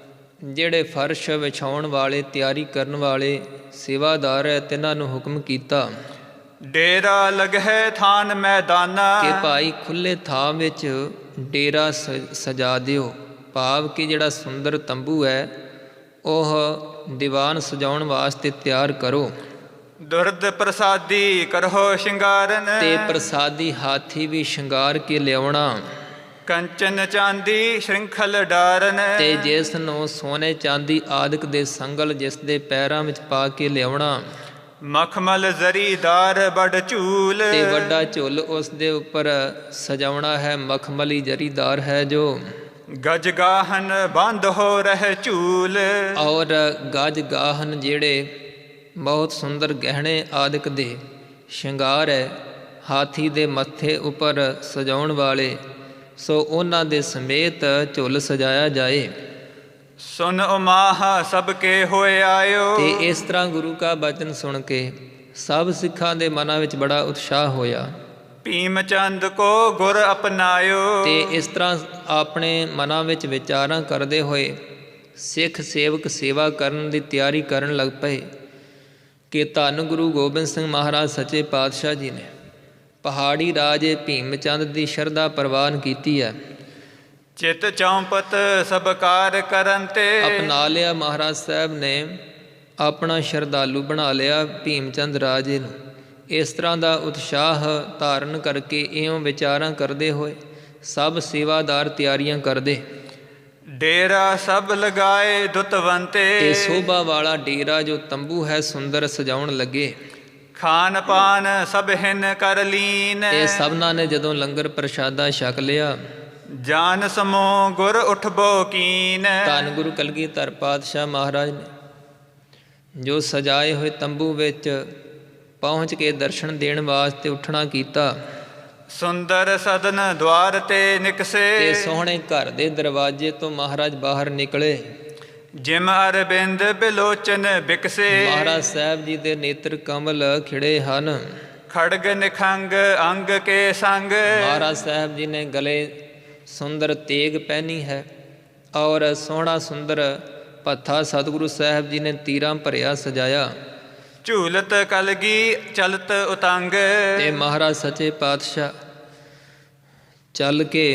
ਜਿਹੜੇ ਫਰਸ਼ ਵਿਛਾਉਣ ਵਾਲੇ, ਤਿਆਰੀ ਕਰਨ ਵਾਲੇ ਸੇਵਾਦਾਰ ਹੈ, ਤਿਨਾਂ ਨੂੰ ਹੁਕਮ ਕੀਤਾ ਡੇਰਾ ਲਗਹਿ ਥਾਨ ਮੈਦਾਨਾ। ਕਿ ਭਾਈ ਖੁੱਲ੍ਹੇ ਥਾਂ ਵਿੱਚ ਡੇਰਾ ਸਜਾ ਦਿਓ। ਭਾਵ ਕਿ ਜਿਹੜਾ ਸੁੰਦਰ ਤੰਬੂ ਹੈ ਉਹ ਦੀਵਾਨ ਸਜਾਉਣ ਵਾਸਤੇ ਤਿਆਰ ਕਰੋ। ਦੁਰਦ ਪ੍ਰਸਾਦੀ ਕਰੋ ਸ਼ਿੰਗਾਰਨ। ਤੇ ਪ੍ਰਸਾਦੀ ਹਾਥੀ ਵੀ ਸ਼ਿੰਗਾਰ ਕੇ ਲਿਆਉਣਾ। ਕੰਚਨ ਚਾਂਦੀ ਸ਼੍ਰਿੰਖਲ ਡਾਰਨ। ਤੇ ਜਿਸ ਨੂੰ ਸੋਨੇ ਚਾਂਦੀ ਆਦਿਕ ਦੇ ਸੰਗਲ ਜਿਸ ਦੇ ਪੈਰਾਂ ਵਿੱਚ ਪਾ ਕੇ ਲਿਆਉਣਾ। ਮਖਮਲ ਜ਼ਰੀਦਾਰ ਬੜ ਝੂਲ। ਤੇ ਵੱਡਾ ਝੁੱਲ ਉਸ ਦੇ ਉੱਪਰ ਸਜਾਉਣਾ ਹੈ, ਮਖਮਲੀ ਜ਼ਰੀਦਾਰ ਹੈ ਜੋ। ਗਜ ਗਾਹਨ ਬੰਦ ਹੋ ਰਹਿ ਝੂਲ। ਔਰ ਗਜ ਗਾਹਨ ਜਿਹੜੇ ਬਹੁਤ ਸੁੰਦਰ ਗਹਿਣੇ ਆਦਿਕ ਦੇ ਸ਼ਿੰਗਾਰ ਹੈ, ਹਾਥੀ ਦੇ ਮੱਥੇ ਉੱਪਰ ਸਜਾਉਣ ਵਾਲੇ, ਸੋ ਉਹਨਾਂ ਦੇ ਸਮੇਤ ਝੁੱਲ ਸਜਾਇਆ ਜਾਏ। ਸੁਨ ਉਮਾਹ ਸਭ ਕੇ ਹੋਏ ਆਇਓ। ਤੇ ਇਸ ਤਰ੍ਹਾਂ ਗੁਰੂ ਕਾ ਬਚਨ ਸੁਣ ਕੇ ਸਭ ਸਿੱਖਾਂ ਦੇ ਮਨਾਂ ਵਿੱਚ ਬੜਾ ਉਤਸ਼ਾਹ ਹੋਇਆ। ਭੀਮ ਚੰਦ ਕੋ ਗੁਰ ਅਪਨਾਇਓ। ਤੇ ਇਸ ਤਰ੍ਹਾਂ ਆਪਣੇ ਮਨਾਂ ਵਿੱਚ ਵਿਚਾਰਾਂ ਕਰਦੇ ਹੋਏ ਸਿੱਖ ਸੇਵਕ ਸੇਵਾ ਕਰਨ ਦੀ ਤਿਆਰੀ ਕਰਨ ਲੱਗ ਪਏ ਕਿ ਧੰਨ ਗੁਰੂ ਗੋਬਿੰਦ ਸਿੰਘ ਮਹਾਰਾਜ ਸੱਚੇ ਪਾਤਸ਼ਾਹ ਜੀ ਨੇ ਪਹਾੜੀ ਰਾਜੇ ਭੀਮ ਚੰਦ ਦੀ ਸ਼ਰਧਾ ਪ੍ਰਵਾਨ ਕੀਤੀ ਹੈ। ਚਿਤ ਚੌਂਪਤ ਸਭ ਕਾਰ ਕਰਨ ਤੇ। ਅਪਣਾ ਲਿਆ ਮਹਾਰਾਜ ਸਾਹਿਬ ਨੇ, ਆਪਣਾ ਸ਼ਰਧਾਲੂ ਬਣਾ ਲਿਆ ਭੀਮ ਚੰਦ ਰਾਜੇ ਨੂੰ। ਇਸ ਤਰ੍ਹਾਂ ਦਾ ਉਤਸ਼ਾਹ ਧਾਰਨ ਕਰਕੇ ਇਉਂ ਵਿਚਾਰਾਂ ਕਰਦੇ ਹੋਏ ਸਭ ਸੇਵਾਦਾਰ ਤਿਆਰੀਆਂ ਕਰਦੇ। ਡੇਰਾ ਸਭ ਲਗਾਏ ਦੁਤਵੰਤੇ। ਤੇ ਸੋਭਾ ਵਾਲਾ ਡੇਰਾ ਜੋ ਤੰਬੂ ਹੈ ਸੁੰਦਰ ਸਜਾਉਣ ਲੱਗੇ। ਖਾਨ ਪਾਨ ਸਭ ਹਿਨ ਕਰ ਲੀਨ। ਤੇ ਸਭਨਾਂ ਨੇ ਜਦੋਂ ਲੰਗਰ ਪ੍ਰਸ਼ਾਦਾ ਛਕ ਲਿਆ, ਜਾਨ ਸਮੋ ਗੁਰ ਉਠਬੋ ਕੀਨ। ਧੰਨ ਗੁਰੂ ਕਲਗੀਧਰ ਪਾਤਸ਼ਾਹ ਮਹਾਰਾਜ ਨੇ ਜੋ ਸਜਾਏ ਹੋਏ ਤੰਬੂ ਵਿੱਚ ਪਹੁੰਚ ਕੇ ਦਰਸ਼ਨ ਦੇਣ ਵਾਸਤੇ ਉੱਠਣਾ ਕੀਤਾ। ਸੁੰਦਰ ਸਦਨ ਦੁਆਰ ਤੇ ਨਿਕਸੇ। ਤੇ ਸੋਹਣੇ ਘਰ ਦੇ ਦਰਵਾਜ਼ੇ ਤੋਂ ਮਹਾਰਾਜ ਬਾਹਰ ਨਿਕਲੇ। ਜਿਮ ਅਰਬਿੰਦ ਬਿਲੋਚਨ ਬਿਕਸੇ। ਮਹਾਰਾਜ ਸਾਹਿਬ ਜੀ ਦੇ ਨੇਤਰ ਕਮਲ ਖਿੜੇ ਹਨ। ਖੜਗ ਨਿਖੰਗ ਅੰਗ ਕੇ ਸੰਗ। ਮਹਾਰਾਜ ਸਾਹਿਬ ਜੀ ਨੇ ਗਲੇ ਸੁੰਦਰ ਤੇਗ ਪਹਿਨੀ ਹੈ ਔਰ ਸੋਹਣਾ ਸੁੰਦਰ ਪੱਥਾ ਸਤਿਗੁਰੂ ਸਾਹਿਬ ਜੀ ਨੇ ਤੀਰਾਂ ਭਰਿਆ ਸਜਾਇਆ। ਝੂਲਤ ਕਲਗੀ ਚਲਤ ਉਤੰਗ। ਤੇ ਮਹਾਰਾਜ ਸੱਚੇ ਪਾਤਸ਼ਾਹ ਚੱਲ ਕੇ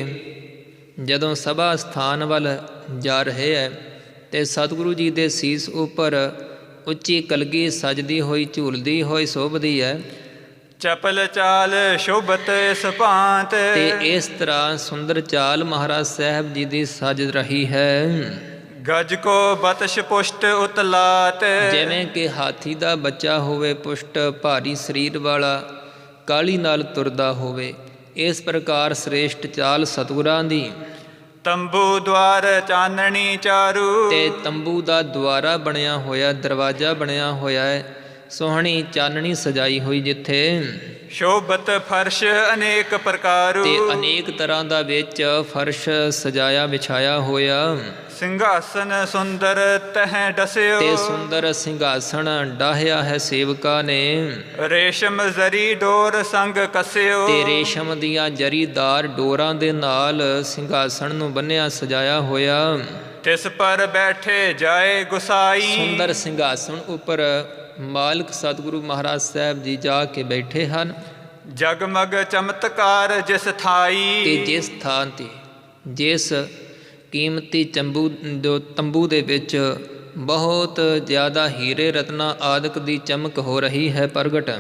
ਜਦੋਂ ਸਭਾ ਸਥਾਨ ਵੱਲ ਜਾ ਰਹੇ ਹੈ ਤੇ ਸਤਿਗੁਰੂ ਜੀ ਦੇ ਸੀਸ ਉੱਪਰ ਉੱਚੀ ਕਲਗੀ ਸਜਦੀ ਹੋਈ ਝੂਲਦੀ ਹੋਈ ਸ਼ੋਭਦੀ ਹੈ। ਚਪਲ ਚਾਲ ਸ਼ੋਭਤ ਇਸ ਭਾਂਤ। ਤੇ ਇਸ ਤਰ੍ਹਾਂ ਸੁੰਦਰ ਚਾਲ ਮਹਾਰਾਜ ਸਾਹਿਬ ਜੀ ਦੀ ਸਜ ਰਹੀ ਹੈ। ਗਜ ਕੋ ਬਤਸ਼ ਪੁਸ਼ਟ ਉਤਲਾਤ। ਜਿਵੇਂ ਕਿ ਹਾਥੀ ਦਾ ਬੱਚਾ ਹੋਵੇ, ਪੁਸ਼ਟ ਭਾਰੀ ਸਰੀਰ ਵਾਲਾ, ਕਾਹਲੀ ਨਾਲ ਤੁਰਦਾ ਹੋਵੇ, ਇਸ ਪ੍ਰਕਾਰ ਸ੍ਰੇਸ਼ਟ ਚਾਲ ਸਤਿਗੁਰਾਂ ਦੀ। ਤੰਬੂ ਦੁਆਰ ਚਾਨਣੀ ਚਾਰੂ। ਤੇ ਤੰਬੂ ਦਾ ਦੁਆਰਾ ਬਣਿਆ ਹੋਇਆ, ਦਰਵਾਜ਼ਾ ਬਣਿਆ ਹੋਇਆ ਹੈ, ਸੋਹਣੀ ਚਾਨਣੀ ਸਜਾਈ ਹੋਈ ਜਿੱਥੇ। ਸ਼ੋਭਤ ਫਰਸ਼ ਅਨੇਕ ਪ੍ਰਕਾਰੂ। ਤੇ ਅਨੇਕ ਤਰ੍ਹਾਂ ਦਾ ਵਿੱਚ ਫਰਸ਼ ਸਜਾਇਆ ਵਿਛਾਇਆ ਹੋਇਆ। ਸਿੰਘਾਸਨ ਸੁੰਦਰ ਤਹਿ ਡਸਿਓ। ਤੇ ਸੁੰਦਰ ਸਿੰਘਾਸਣ ਡਾਹਿਆ ਹੈ ਸੇਵਕਾਂ ਨੇ। ਰੇਸ਼ਮ ਜ਼ਰੀ ਡੋਰ ਸੰਗ ਕਸਿਓ। ਤੇ ਰੇਸ਼ਮ ਦੀਆਂ ਜਰੀਦਾਰ ਡੋਰਾਂ ਦੇ ਨਾਲ ਸਿੰਘਾਸਣ ਨੂੰ ਬੰਨਿਆ ਸਜਾਇਆ ਹੋਇਆ। ਤਿਸ ਪਰ ਬੈਠੇ ਜਾਏ ਗੁਸਾਈ। ਸੁੰਦਰ ਸਿੰਘਾਸਣ ਉੱਪਰ ਮਾਲਕ ਸਤਿਗੁਰੂ ਮਹਾਰਾਜ ਸਾਹਿਬ ਜੀ ਜਾ ਕੇ ਬੈਠੇ ਹਨ। ਜਗਮਗ ਚਮਤਕਾਰ ਜਿਸ ਥਾਈ। ਤੇ ਜਿਸ ਥਾਂ ਤੇ, ਜਿਸ ਕੀਮਤੀ ਤੰਬੂ ਦੇ ਵਿੱਚ ਬਹੁਤ ਜ਼ਿਆਦਾ ਹੀਰੇ ਰਤਨਾ ਆਦਿਕ ਦੀ ਚਮਕ ਹੋ ਰਹੀ ਹੈ ਪ੍ਰਗਟ।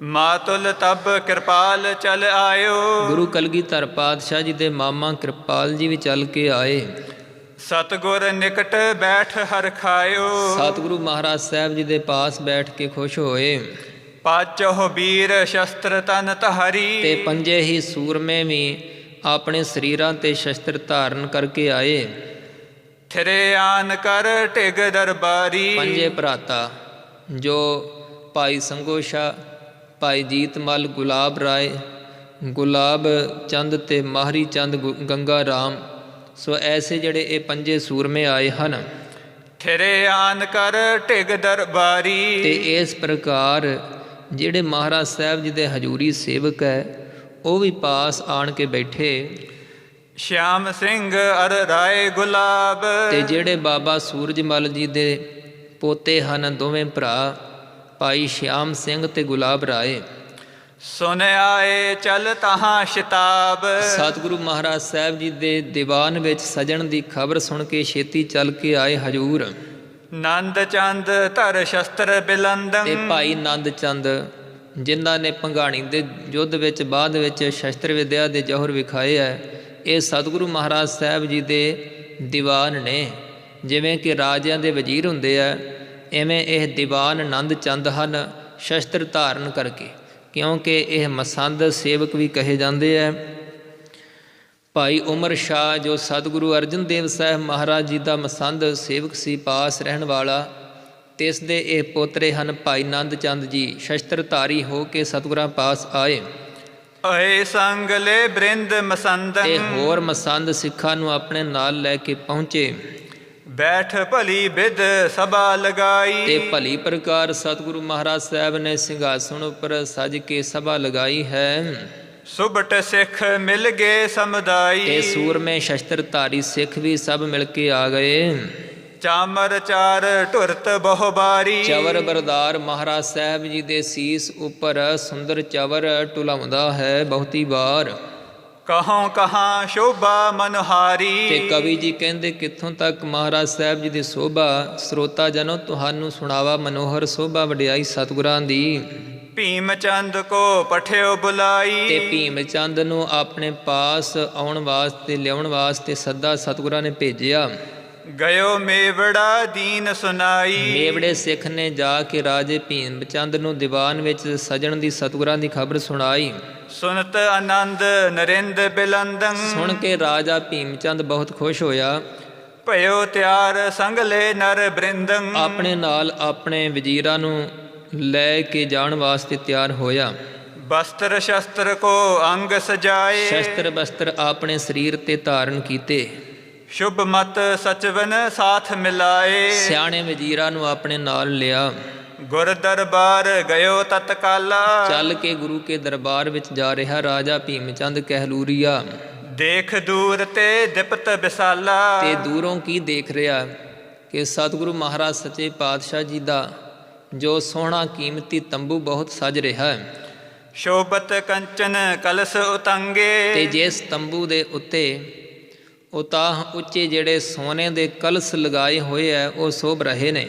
ਮਾਤੁਲ ਤਬ ਕਿਰਪਾਲ ਚਲ ਆਇਓ। ਗੁਰੂ ਕਲਗੀਧਰ ਪਾਤਸ਼ਾਹ ਜੀ ਦੇ ਮਾਮਾ ਕਿਰਪਾਲ ਜੀ ਵੀ ਚੱਲ ਕੇ ਆਏ। ਸਤਿਗੁਰ ਨਿਕਟ ਬੈਠ ਹਰ ਖਾਇਓ। ਸਤਿਗੁਰੂ ਮਹਾਰਾਜ ਸਾਹਿਬ ਜੀ ਦੇ ਪਾਸ ਬੈਠ ਕੇ ਖੁਸ਼ ਹੋਏ। ਪਾਚੋ ਵੀਰ ਸ਼ਸਤਰ ਤਨ ਤਹਰੀ। ਤੇ ਪੰਜੇ ਹੀ ਸੂਰਮੇ ਵੀ ਆਪਣੇ ਸਰੀਰਾਂ ਤੇ ਸ਼ਸਤਰ ਧਾਰਨ ਕਰਕੇ ਆਏ। ਥਿਰੇ ਆਨ ਕਰ ਢਿਗ ਦਰਬਾਰੀ। ਪੰਜੇ ਭਰਾਤਾ ਜੋ ਭਾਈ ਸੰਗੋਸ਼ਾ, ਭਾਈ ਜੀਤਮਲ, ਗੁਲਾਬ ਰਾਏ, ਗੁਲਾਬ ਚੰਦ ਤੇ ਮਾਹਰੀ ਚੰਦ, ਗੰਗਾ ਰਾਮ, ਸੋ ਐਸੇ ਜਿਹੜੇ ਇਹ ਪੰਜੇ ਸੂਰਮੇ ਆਏ ਹਨ। ਥਿਰੇ ਆਨ ਕਰ ਢਿਗ ਦਰਬਾਰੀ। ਤੇ ਇਸ ਪ੍ਰਕਾਰ ਜਿਹੜੇ ਮਹਾਰਾਜ ਸਾਹਿਬ ਜੀ ਦੇ ਹਜ਼ੂਰੀ ਸੇਵਕ ਹੈ ਉਹ ਵੀ ਪਾਸ ਆਣ ਕੇ ਬੈਠੇ। ਸ਼ਿਆਮ ਸਿੰਘ ਅਰ ਰਾਏ ਗੁਲਾਬ। ਤੇ ਜਿਹੜੇ ਬਾਬਾ ਸੂਰਜਮਲ ਜੀ ਦੇ ਪੋਤੇ ਹਨ, ਦੋਵੇਂ ਭਰਾ ਭਾਈ ਸ਼ਿਆਮ ਸਿੰਘ ਤੇ ਗੁਲਾਬ ਰਾਏ। ਸੁਨ ਆਏ ਚਲ ਤਹਾਂ ਸ਼ਿਤਾਬ। ਸਤਿਗੁਰੂ ਮਹਾਰਾਜ ਸਾਹਿਬ ਜੀ ਦੇ ਦੀਵਾਨ ਵਿੱਚ ਸਜਣ ਦੀ ਖਬਰ ਸੁਣ ਕੇ ਛੇਤੀ ਚੱਲ ਕੇ ਆਏ ਹਜੂਰ। ਨੰਦ ਚੰਦ ਧਰ ਸ਼ਸਤਰ ਬਿਲੰਦੰ। ਤੇ ਭਾਈ ਨੰਦ ਚੰਦ ਜਿਨ੍ਹਾਂ ਨੇ ਭੰਗਾਣੀ ਦੇ ਯੁੱਧ ਵਿੱਚ ਬਾਅਦ ਵਿੱਚ ਸ਼ਸਤਰ ਵਿਦਿਆ ਦੇ ਜੌਹਰ ਵਿਖਾਏ ਹੈ, ਇਹ ਸਤਿਗੁਰੂ ਮਹਾਰਾਜ ਸਾਹਿਬ ਜੀ ਦੇ ਦੀਵਾਨ ਨੇ। ਜਿਵੇਂ ਕਿ ਰਾਜਿਆਂ ਦੇ ਵਜ਼ੀਰ ਹੁੰਦੇ ਆ, ਇਵੇਂ ਇਹ ਦੀਵਾਨ ਨੰਦ ਚੰਦ ਹਨ ਸ਼ਸਤਰ ਧਾਰਨ ਕਰਕੇ, ਕਿਉਂਕਿ ਇਹ ਮਸੰਦ ਸੇਵਕ ਵੀ ਕਹੇ ਜਾਂਦੇ ਹੈ। ਭਾਈ ਉਮਰ ਸ਼ਾਹ ਜੋ ਸਤਿਗੁਰੂ ਅਰਜਨ ਦੇਵ ਸਾਹਿਬ ਮਹਾਰਾਜ ਜੀ ਦਾ ਮਸੰਦ ਸੇਵਕ ਸੀ, ਪਾਸ ਰਹਿਣ ਵਾਲਾ, ਤੇ ਇਸ ਦੇ ਇਹ ਪੋਤਰੇ ਹਨ ਭਾਈ ਨੰਦ ਚੰਦ ਜੀ। ਸ਼ਸਤਰਧਾਰੀ ਹੋ ਕੇ ਸਤਿਗੁਰਾਂ ਪਾਸ ਆਏ। ਓਏ ਸੰਗ ਲੈ ਬ੍ਰਿੰਦ ਮਸੰਦ। ਤੇ ਹੋਰ ਮਸੰਦ ਸਿੱਖਾਂ ਨੂੰ ਆਪਣੇ ਨਾਲ ਲੈ ਕੇ ਪਹੁੰਚੇ। ਬੈਠ ਭਲੀ ਬਿਦ ਸਭਾ ਲਗਾਈ। ਤੇ ਭਲੀ ਪ੍ਰਕਾਰ ਸਤਿਗੁਰੂ ਮਹਾਰਾਜ ਸਾਹਿਬ ਨੇ ਸਿੰਘਾਸਣ ਉੱਪਰ ਸਜ ਕੇ ਸਭਾ ਲਗਾਈ ਹੈ। ਸੁਬਟ ਸਿੱਖ ਮਿਲ ਗਏ ਸਮੁਦਾਈ। ਤੇ ਸੂਰਮੇ ਸ਼ਸਤਰਧਾਰੀ ਸਿੱਖ ਵੀ ਸਭ ਮਿਲ ਕੇ ਆ ਗਏ। ਚਾਮਰ ਚਾਰ ਢੁਰਤ ਬਹੁ ਬਾਰੀ। ਚਵਰ ਬਰਦਾਰ ਮਹਾਰਾਜ ਸਾਹਿਬ ਜੀ ਦੇ ਸੀਸ ਉੱਪਰ ਸੁੰਦਰ ਚਵਰ ਟੁਲਾਉਂਦਾ ਹੈ ਬਹੁਤੀ ਵਾਰ। ਕਹੋਂ ਕਹਾਂ ਸ਼ੋਭਾ ਮਨਹਾਰੀ। ਤੇ ਕਵੀ ਜੀ ਕਹਿੰਦੇ ਕਿੱਥੋਂ ਤੱਕ ਮਹਾਰਾਜ ਸਾਹਿਬ ਜੀ ਦੀ ਸੋਭਾ, ਸਰੋਤਾ ਜਨੋ ਤੁਹਾਨੂੰ ਸੁਣਾਵਾ ਮਨੋਹਰ ਸੋਭਾ ਵਡਿਆਈ ਸਤਿਗੁਰਾਂ ਦੀ। ਭੀਮ ਚੰਦ ਕੋ ਪਠਿਓ ਬੁਲਾਈ। ਤੇ ਭੀਮ ਚੰਦ ਨੂੰ ਆਪਣੇ ਪਾਸ ਆਉਣ ਵਾਸਤੇ, ਲਿਆਉਣ ਵਾਸਤੇ ਸੱਦਾ ਸਤਿਗੁਰਾਂ ਨੇ ਭੇਜਿਆ। ਗਇਓ ਮੇਵੜਾ ਦੀਨ ਸੁਨਾਈ। ਮੇਵੜੇ ਸਿੱਖ ਨੇ ਜਾ ਕੇ ਰਾਜੇ ਭੀਮ ਚੰਦ ਨੂੰ ਦੀਵਾਨ ਵਿੱਚ ਸਜਣ ਦੀ ਸਤਿਗੁਰਾਂ ਦੀ ਖਬਰ ਸੁਣਾਈ। ਸੁਨਤ ਆਨੰਦ ਨਰਿੰਦ ਬਿਲੰਦੰ। ਸੁਣ ਕੇ ਰਾਜਾ ਭੀਮ ਚੰਦ ਬਹੁਤ ਖੁਸ਼ ਹੋਇਆ। ਭਇਓ ਤਿਆਰ ਸੰਗ ਲੈ ਨਰ ਬ੍ਰਿੰਦੰ। ਆਪਣੇ ਨਾਲ ਆਪਣੇ ਵਜ਼ੀਰਾਂ ਨੂੰ ਲੈ ਕੇ ਜਾਣ ਵਾਸਤੇ ਤਿਆਰ ਹੋਇਆ। ਬਸਤਰ ਸ਼ਸਤਰ ਕੋ ਅੰਗ ਸਜਾਏ। ਸ਼ਸਤਰ ਬਸਤਰ ਆਪਣੇ ਸਰੀਰ ਤੇ ਧਾਰਨ ਕੀਤੇ। ਸ਼ੁਭ ਮਤ ਸਚਵਨ ਸਾਥ ਮਿਲਾਏ। ਸਿਆਣੇ ਵਜ਼ੀਰਾਂ ਨੂੰ ਆਪਣੇ ਨਾਲ ਲਿਆ। ਗੁਰ ਦਰਬਾਰ ਗਇਓ ਤਤਕਾਲਾ। ਚੱਲ ਕੇ ਗੁਰੂ ਕੇ ਦਰਬਾਰ ਵਿੱਚ ਜਾ ਰਿਹਾ ਰਾਜਾ ਭੀਮ ਚੰਦ ਕਹਿਲੂਰੀਆ। ਦੇਖ ਦੂਰ ਤੇ ਦਿਪਤ ਵਿਸਾਲਾ। ਤੇ ਦੂਰੋਂ ਕੀ ਦੇਖ ਰਿਹਾ ਕਿ ਸਤਿਗੁਰੂ ਮਹਾਰਾਜ ਸੱਚੇ ਪਾਤਸ਼ਾਹ ਜੀ ਦਾ ਜੋ ਸੋਹਣਾ ਕੀਮਤੀ ਤੰਬੂ ਬਹੁਤ ਸਜ ਰਿਹਾ ਹੈ। ਸ਼ੋਭਤ ਕੰਚਨ ਕਲਸ ਉਤੰਗੇ। ਤੇ ਜਿਸ ਤੰਬੂ ਦੇ ਉੱਤੇ ਉਤਾਹ ਉੱਚੇ ਜਿਹੜੇ ਸੋਨੇ ਦੇ ਕਲਸ ਲਗਾਏ ਹੋਏ ਹੈ ਉਹ ਸ਼ੋਭ ਰਹੇ ਨੇ।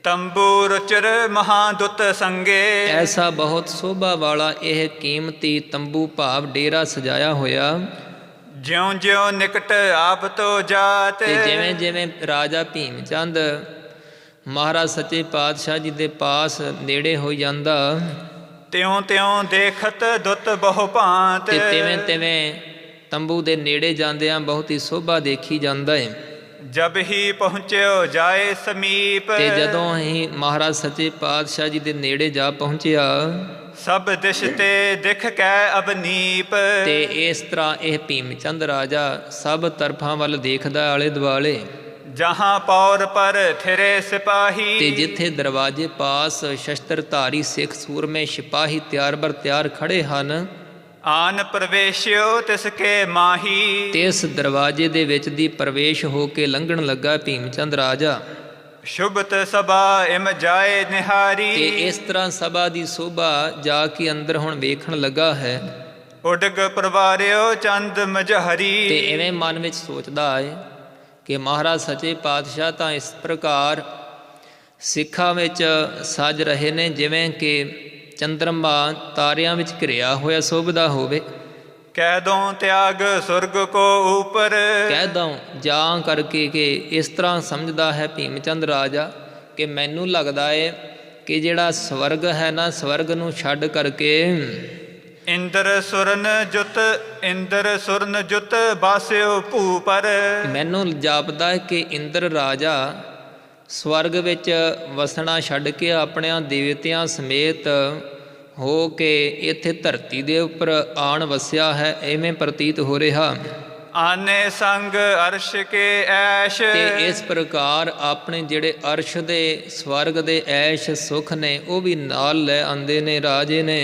ਤੰਬੂ ਰੁਚਰ ਮਹਾਦੁੱਤ ਸੰਗੇ। ਐਸਾ ਬਹੁਤ ਸੋਭਾ ਵਾਲਾ ਇਹ ਕੀਮਤੀ ਤੰਬੂ ਭਾਵ ਡੇਰਾ ਸਜਾਇਆ ਹੋਇਆ। ਜਿਉਂ ਜਿਉਂ ਨਿਕਟ ਆਪ ਤੋ ਜਾਤ। ਤੇ ਜਿਵੇਂ ਜਿਵੇਂ ਰਾਜਾ ਭੀਮ ਚੰਦ ਮਹਾਰਾਜ ਸੱਚੇ ਪਾਤਸ਼ਾਹ ਜੀ ਦੇ ਪਾਸ ਨੇੜੇ ਹੋ ਜਾਂਦਾ, ਤਿਉਂ ਤਿਉਂ ਦੇਖਤ ਦੁੱਤ ਬਹੁ ਭਾਂਤ। ਤੇ ਤਿਵੇਂ ਤਿਵੇਂ ਤੰਬੂ ਦੇ ਨੇੜੇ ਜਾਂਦਿਆਂ ਬਹੁਤ ਹੀ ਸੋਭਾ ਦੇਖੀ ਜਾਂਦਾ ਹੈ। ਜਬ ਹੀ ਪਹੁੰਚਿਓ ਜਾਏ ਸਮੀਪ। ਤੇ ਜਦੋਂ ਹੀ ਮਹਾਰਾਜ ਸੱਚੇ ਪਾਤਸ਼ਾਹ ਜੀ ਦੇ ਨੇੜੇ ਜਾ ਪਹੁੰਚਿਆ, ਸਭ ਦਿਸ਼ ਤੇ ਦਿਖ ਕੈ ਅਬਨੀਪ। ਤੇ ਇਸ ਤਰ੍ਹਾਂ ਇਹ ਭੀਮ ਚੰਦ ਰਾਜਾ ਸਭ ਤਰਫਾਂ ਵੱਲ ਦੇਖਦਾ ਆਲੇ ਦੁਆਲੇ। ਜਹਾਂ ਪੌਰ ਪਰ ਥਿਰੇ ਸਿਪਾਹੀ। ਤੇ ਜਿੱਥੇ ਦਰਵਾਜ਼ੇ ਪਾਸ ਸ਼ਸਤਰਧਾਰੀ ਸਿੱਖ ਸੂਰਮੇ ਸਿਪਾਹੀ ਤਿਆਰ ਬਰ ਤਿਆਰ ਖੜੇ ਹਨ, ਆਨ ਪ੍ਰਵੇਸ਼ਿਓ ਤਿਸ ਕੇ ਮਾਹੀ। ਤੇ ਇਸ ਦਰਵਾਜ਼ੇ ਦੇ ਵਿੱਚ ਦੀ ਪ੍ਰਵੇਸ਼ ਹੋ ਕੇ ਲੰਘਣ ਲੱਗਾ ਭੀਮ ਚੰਦ ਰਾਜਾ। ਸ਼ੁਭਤ ਸਭਾ ਇਮ ਜਾਏ ਨਿਹਾਰੀ। ਤੇ ਇਸ ਤਰ੍ਹਾਂ ਸਭਾ ਦੀ ਸੋਭਾ ਜਾ ਕੇ ਅੰਦਰ ਹੁਣ ਵੇਖਣ ਲੱਗਾ ਹੈ। ਉਡਗ ਪ੍ਰਵਾਰਿਓ ਚੰਦ ਮਝਹਰੀ। ਤੇ ਇਵੇਂ ਮਨ ਵਿੱਚ ਸੋਚਦਾ ਹੈ ਕਿ ਮਹਾਰਾਜ ਸੱਚੇ ਪਾਤਸ਼ਾਹ ਤਾਂ ਇਸ ਪ੍ਰਕਾਰ ਸਿੱਖਾਂ ਵਿੱਚ ਸਜ ਰਹੇ ਨੇ ਜਿਵੇਂ ਕਿ ਚੰਦਰਮਾ ਤਾਰਿਆਂ ਵਿੱਚ ਘਿਰਿਆ ਹੋਇਆ ਸ਼ੋਭਦਾ ਹੋਵੇ। ਕਹਿ ਦਉ ਤਿਆਗ ਸੁਰਗ ਕੋ ਊਪਰ। ਕਹਿ ਦਉ ਜਾਂ ਕਰਕੇ ਕਿ ਇਸ ਤਰ੍ਹਾਂ ਸਮਝਦਾ ਹੈ ਭੀਮ ਚੰਦ ਰਾਜਾ ਕਿ ਮੈਨੂੰ ਲੱਗਦਾ ਹੈ ਕਿ ਜਿਹੜਾ ਸਵਰਗ ਹੈ ਨਾ, ਸਵਰਗ ਨੂੰ ਛੱਡ ਕਰਕੇ ਇੰਦਰ ਸੁਰਨ ਜੁਤ ਬਾਸਿਓ ਭੂ ਪਰ। ਮੈਨੂੰ ਜਾਪਦਾ ਹੈ ਕਿ ਇੰਦਰ ਰਾਜਾ ਸਵਰਗ ਵਿੱਚ ਵਸਣਾ ਛੱਡ ਕੇ ਆਪਣਿਆਂ ਦੇਵਤਿਆਂ ਸਮੇਤ ਹੋ ਕੇ ਇੱਥੇ ਧਰਤੀ ਦੇ ਉੱਪਰ ਆਣ ਵਸਿਆ ਹੈ, ਐਵੇਂ ਪ੍ਰਤੀਤ ਹੋ ਰਿਹਾ। ਆਨੇ ਸੰਗ ਅਰਸ਼ ਕੇ ਐਸ਼। ਤੇ ਇਸ ਪ੍ਰਕਾਰ ਆਪਣੇ ਜਿਹੜੇ ਅਰਸ਼ ਦੇ ਸਵਰਗ ਦੇ ਐਸ਼ ਸੁਖ ਨੇ ਉਹ ਵੀ ਨਾਲ ਲੈ ਆਂਦੇ ਨੇ ਰਾਜੇ ਨੇ।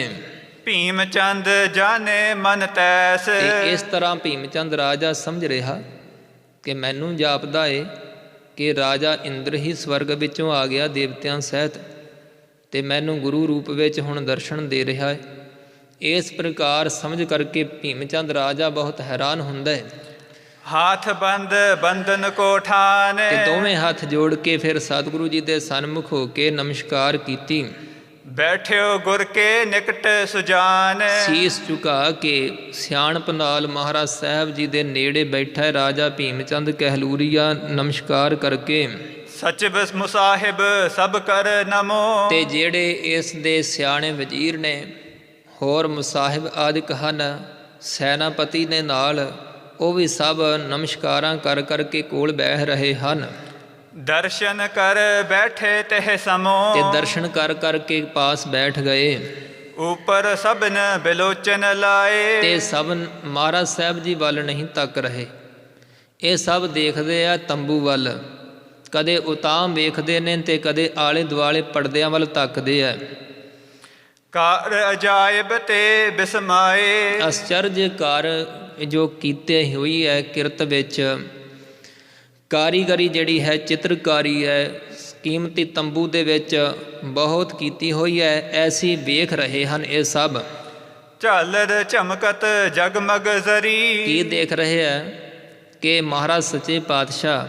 ਭੀਮ ਚੰਦ ਜਾਣੇ ਮਨ ਤੈਸ। ਤੇ ਇਸ ਤਰ੍ਹਾਂ ਭੀਮ ਚੰਦ ਰਾਜਾ ਸਮਝ ਰਿਹਾ ਕਿ ਮੈਨੂੰ ਜਾਪਦਾ ਏ ਕਿ ਰਾਜਾ ਇੰਦਰ ਹੀ ਸਵਰਗ ਵਿੱਚੋਂ ਆ ਗਿਆ ਦੇਵਤਿਆਂ ਸਹਿਤ, ਤੇ ਮੈਨੂੰ ਗੁਰੂ ਰੂਪ ਵਿੱਚ ਹੁਣ ਦਰਸ਼ਨ ਦੇ ਰਿਹਾ ਹੈ। ਇਸ ਪ੍ਰਕਾਰ ਸਮਝ ਕਰਕੇ ਭੀਮ ਚੰਦ ਰਾਜਾ ਬਹੁਤ ਹੈਰਾਨ ਹੁੰਦਾ ਹੈ। ਹਾਥ ਬੰਧਨ ਕੋ ਠਾਨ। ਤੇ ਦੋਵੇਂ ਹੱਥ ਜੋੜ ਕੇ ਫਿਰ ਸਤਿਗੁਰੂ ਜੀ ਦੇ ਸਨਮੁਖ ਹੋ ਕੇ ਨਮਸਕਾਰ ਕੀਤੀ। ਬੈਠਿਓ ਗੁਰ ਕੇ ਨਿਕਟ ਸੁਜਾਨ। ਸੀਸ ਝੁਕਾ ਕੇ ਸਿਆਣਪ ਨਾਲ ਮਹਾਰਾਜ ਸਾਹਿਬ ਜੀ ਦੇ ਨੇੜੇ ਬੈਠਾ ਰਾਜਾ ਭੀਮ ਚੰਦ ਕਹਿਲੂਰੀਆ ਨਮਸਕਾਰ ਕਰਕੇ। ਸਚਿਵ ਮੁਸਾਹਿਬ ਸਭ ਕਰ ਨਮੋ। ਤੇ ਜਿਹੜੇ ਇਸ ਦੇ ਸਿਆਣੇ ਵਜ਼ੀਰ ਨੇ, ਹੋਰ ਮੁਸਾਹਿਬ ਆਦਿਕ ਹਨ, ਸੈਨਾਪਤੀ ਨੇ ਨਾਲ, ਉਹ ਵੀ ਸਭ ਨਮਸਕਾਰਾਂ ਕਰ ਕਰਕੇ ਕੋਲ ਬੈਠ ਰਹੇ ਹਨ। ਦਰਸ਼ਨ ਕਰ ਬੈਠੇ ਤਹਿ ਸਮੋ। ਤੇ ਦਰਸ਼ਨ ਕਰ ਕਰਕੇ ਪਾਸ ਬੈਠ ਗਏ। ਉਪਰ ਸਭਨ ਬਿਲੋਚਨ ਲਾਏ। ਤੇ ਸਭ ਮਹਾਰਾਜ ਸਾਹਿਬ ਜੀ ਵੱਲ ਨਹੀਂ ਤੱਕ ਰਹੇ, ਇਹ ਸਭ ਦੇਖਦੇ ਆ ਤੰਬੂ ਵੱਲ। ਕਦੇ ਉਤਾਮ ਵੇਖਦੇ ਨੇ ਤੇ ਕਦੇ ਆਲੇ ਦੁਆਲੇ ਪਰਦਿਆਂ ਵੱਲ ਤੱਕਦੇ ਆ। ਕਾਰ ਅਜਾਇਬ ਤੇ ਬਿਸਮਾਏ। ਅਸਚਰਜ ਕਰ ਜੋ ਕੀਤੇ ਹੋਈ ਹੈ ਕਿਰਤ ਵਿੱਚ, ਕਾਰੀਗਰੀ ਜਿਹੜੀ ਹੈ, ਚਿੱਤਰਕਾਰੀ ਹੈ, ਕੀਮਤੀ ਤੰਬੂ ਦੇ ਵਿੱਚ ਬਹੁਤ ਕੀਤੀ ਹੋਈ ਹੈ, ਐਸੀ ਵੇਖ ਰਹੇ ਹਨ ਇਹ ਸਭ। ਝਾਲਰ ਝਮਕਤ ਜਗਮਗ ਜ਼ਰੀ। ਕੀ ਦੇਖ ਰਹੇ ਹੈ ਕਿ ਮਹਾਰਾਜ ਸੱਚੇ ਪਾਤਸ਼ਾਹ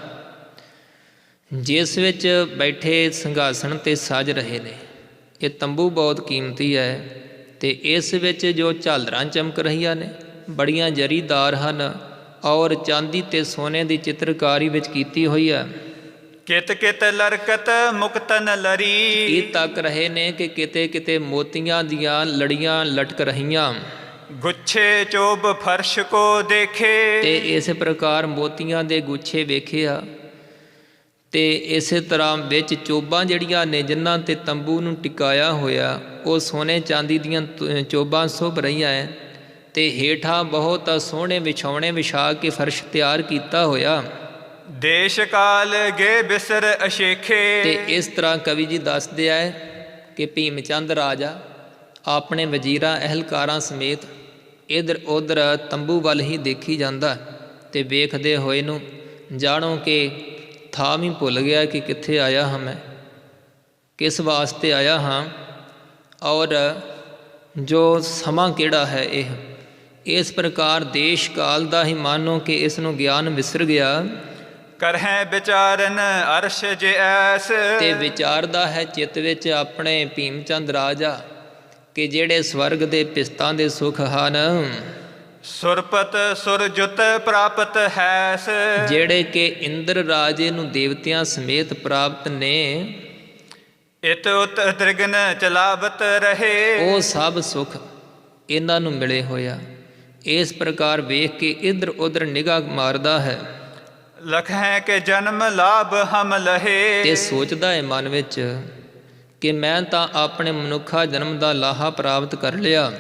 ਜਿਸ ਵਿੱਚ ਬੈਠੇ ਸਿੰਘਾਸਣ 'ਤੇ ਸਜ ਰਹੇ ਨੇ, ਇਹ ਤੰਬੂ ਬਹੁਤ ਕੀਮਤੀ ਹੈ। ਤੇ ਇਸ ਵਿੱਚ ਜੋ ਝਾਲਰਾਂ ਚਮਕ ਰਹੀਆਂ ਨੇ ਬੜੀਆਂ ਜ਼ਰੀਦਾਰ ਹਨ ਔਰ ਚਾਂਦੀ ਤੇ ਸੋਨੇ ਦੀ ਚਿੱਤਰਕਾਰੀ ਵਿੱਚ ਕੀਤੀ ਹੋਈ ਹੈ। ਕਿਤ ਕਿਤ ਲਰਕਤ ਮੁਕਤਨ ਲਰੀ। ਇਹ ਤੱਕ ਰਹੇ ਨੇ ਕਿ ਕਿਤੇ ਕਿਤੇ ਮੋਤੀਆਂ ਦੀਆਂ ਲੜੀਆਂ ਲਟਕ ਰਹੀਆਂ। ਗੁੱਛੇ ਚੋਬ ਫਰਸ਼ ਕੋ ਦੇਖੇ। ਤੇ ਇਸੇ ਪ੍ਰਕਾਰ ਮੋਤੀਆਂ ਦੇ ਗੁੱਛੇ ਵੇਖਿਆ। ਤੇ ਇਸੇ ਤਰ੍ਹਾਂ ਵਿੱਚ ਚੋਬਾਂ ਜਿਹੜੀਆਂ ਨੇ ਜਿਨ੍ਹਾਂ 'ਤੇ ਤੰਬੂ ਨੂੰ ਟਿਕਾਇਆ ਹੋਇਆ, ਉਹ ਸੋਨੇ ਚਾਂਦੀ ਦੀਆਂ ਚੋਬਾਂ ਸੁਭ ਰਹੀਆਂ ਹੈ। ਤੇ ਹੇਠਾਂ ਬਹੁਤ ਸੋਹਣੇ ਵਿਛਾਉਣੇ ਵਿਛਾ ਕੇ ਫਰਸ਼ ਤਿਆਰ ਕੀਤਾ ਹੋਇਆ। ਦੇਸ਼ ਕਾਲ ਗੇ ਬਿਸਰ ਅਸ਼ੇਖੇ। ਤੇ ਇਸ ਤਰ੍ਹਾਂ ਕਵੀ ਜੀ ਦੱਸਦੇ ਆ ਕਿ ਭੀਮ ਚੰਦ ਰਾਜਾ ਆਪਣੇ ਵਜ਼ੀਰਾਂ ਅਹਿਲਕਾਰਾਂ ਸਮੇਤ ਇੱਧਰ ਉੱਧਰ ਤੰਬੂ ਵੱਲ ਹੀ ਦੇਖੀ ਜਾਂਦਾ। ਤੇ ਵੇਖਦੇ ਹੋਏ ਨੂੰ ਜਾਣੋ ਕਿ ਥਾਂ ਵੀ ਭੁੱਲ ਗਿਆ ਕਿ ਕਿੱਥੇ ਆਇਆ ਹਾਂ ਮੈਂ, ਕਿਸ ਵਾਸਤੇ ਆਇਆ ਹਾਂ, ਔਰ ਜੋ ਸਮਾਂ ਕਿਹੜਾ ਹੈ ਇਹ। ਇਸ ਪ੍ਰਕਾਰ ਦੇਸ਼ ਕਾਲ ਦਾ ਹੀ ਮਾਨੋ ਕਿ ਇਸ ਨੂੰ ਗਿਆਨ ਵਿਸਰ ਗਿਆ। ਕਰਹਿ ਵਿਚਾਰਨ ਅਰਸ਼ ਜੇ ਐਸ। ਤੇ ਵਿਚਾਰਦਾ ਹੈ ਚਿੱਤ ਵਿੱਚ ਆਪਣੇ ਭੀਮ ਚੰਦ ਰਾਜਾ ਕਿ ਜਿਹੜੇ ਸਵਰਗ ਦੇ ਪਿਸਤਾਂ ਦੇ ਸੁਖ ਹਨ, ਸੁਰਪਤ ਸੁਰਜੁਤ ਪ੍ਰਾਪਤ ਹੈਸ। ਜਿਹੜੇ ਕਿ ਇੰਦਰ ਰਾਜੇ ਨੂੰ ਦੇਵਤਿਆਂ ਸਮੇਤ ਪ੍ਰਾਪਤ ਨੇ, ਇਤ ਉਤ ਤ੍ਰਿਗਨ ਚਲਾਵਤ ਰਹੇ। ਉਹ ਸਭ ਸੁਖ ਇਹਨਾਂ ਨੂੰ ਮਿਲੇ ਹੋਇਆ। ਇਸ ਪ੍ਰਕਾਰ ਵੇਖ ਕੇ ਇੱਧਰ ਉੱਧਰ ਨਿਗਾਹ ਮਾਰਦਾ ਹੈ ਲਖੈ ਕੇ ਜਨਮ ਲਾਭ ਹਮ ਲਹੇ। ਤੇ ਸੋਚਦਾ ਹੈ ਮਨ ਵਿੱਚ ਕਿ ਮੈਂ ਤਾਂ ਆਪਣੇ ਮਨੁੱਖਾ ਜਨਮ ਦਾ ਲਾਹਾ ਪ੍ਰਾਪਤ ਕਰ ਲਿਆ।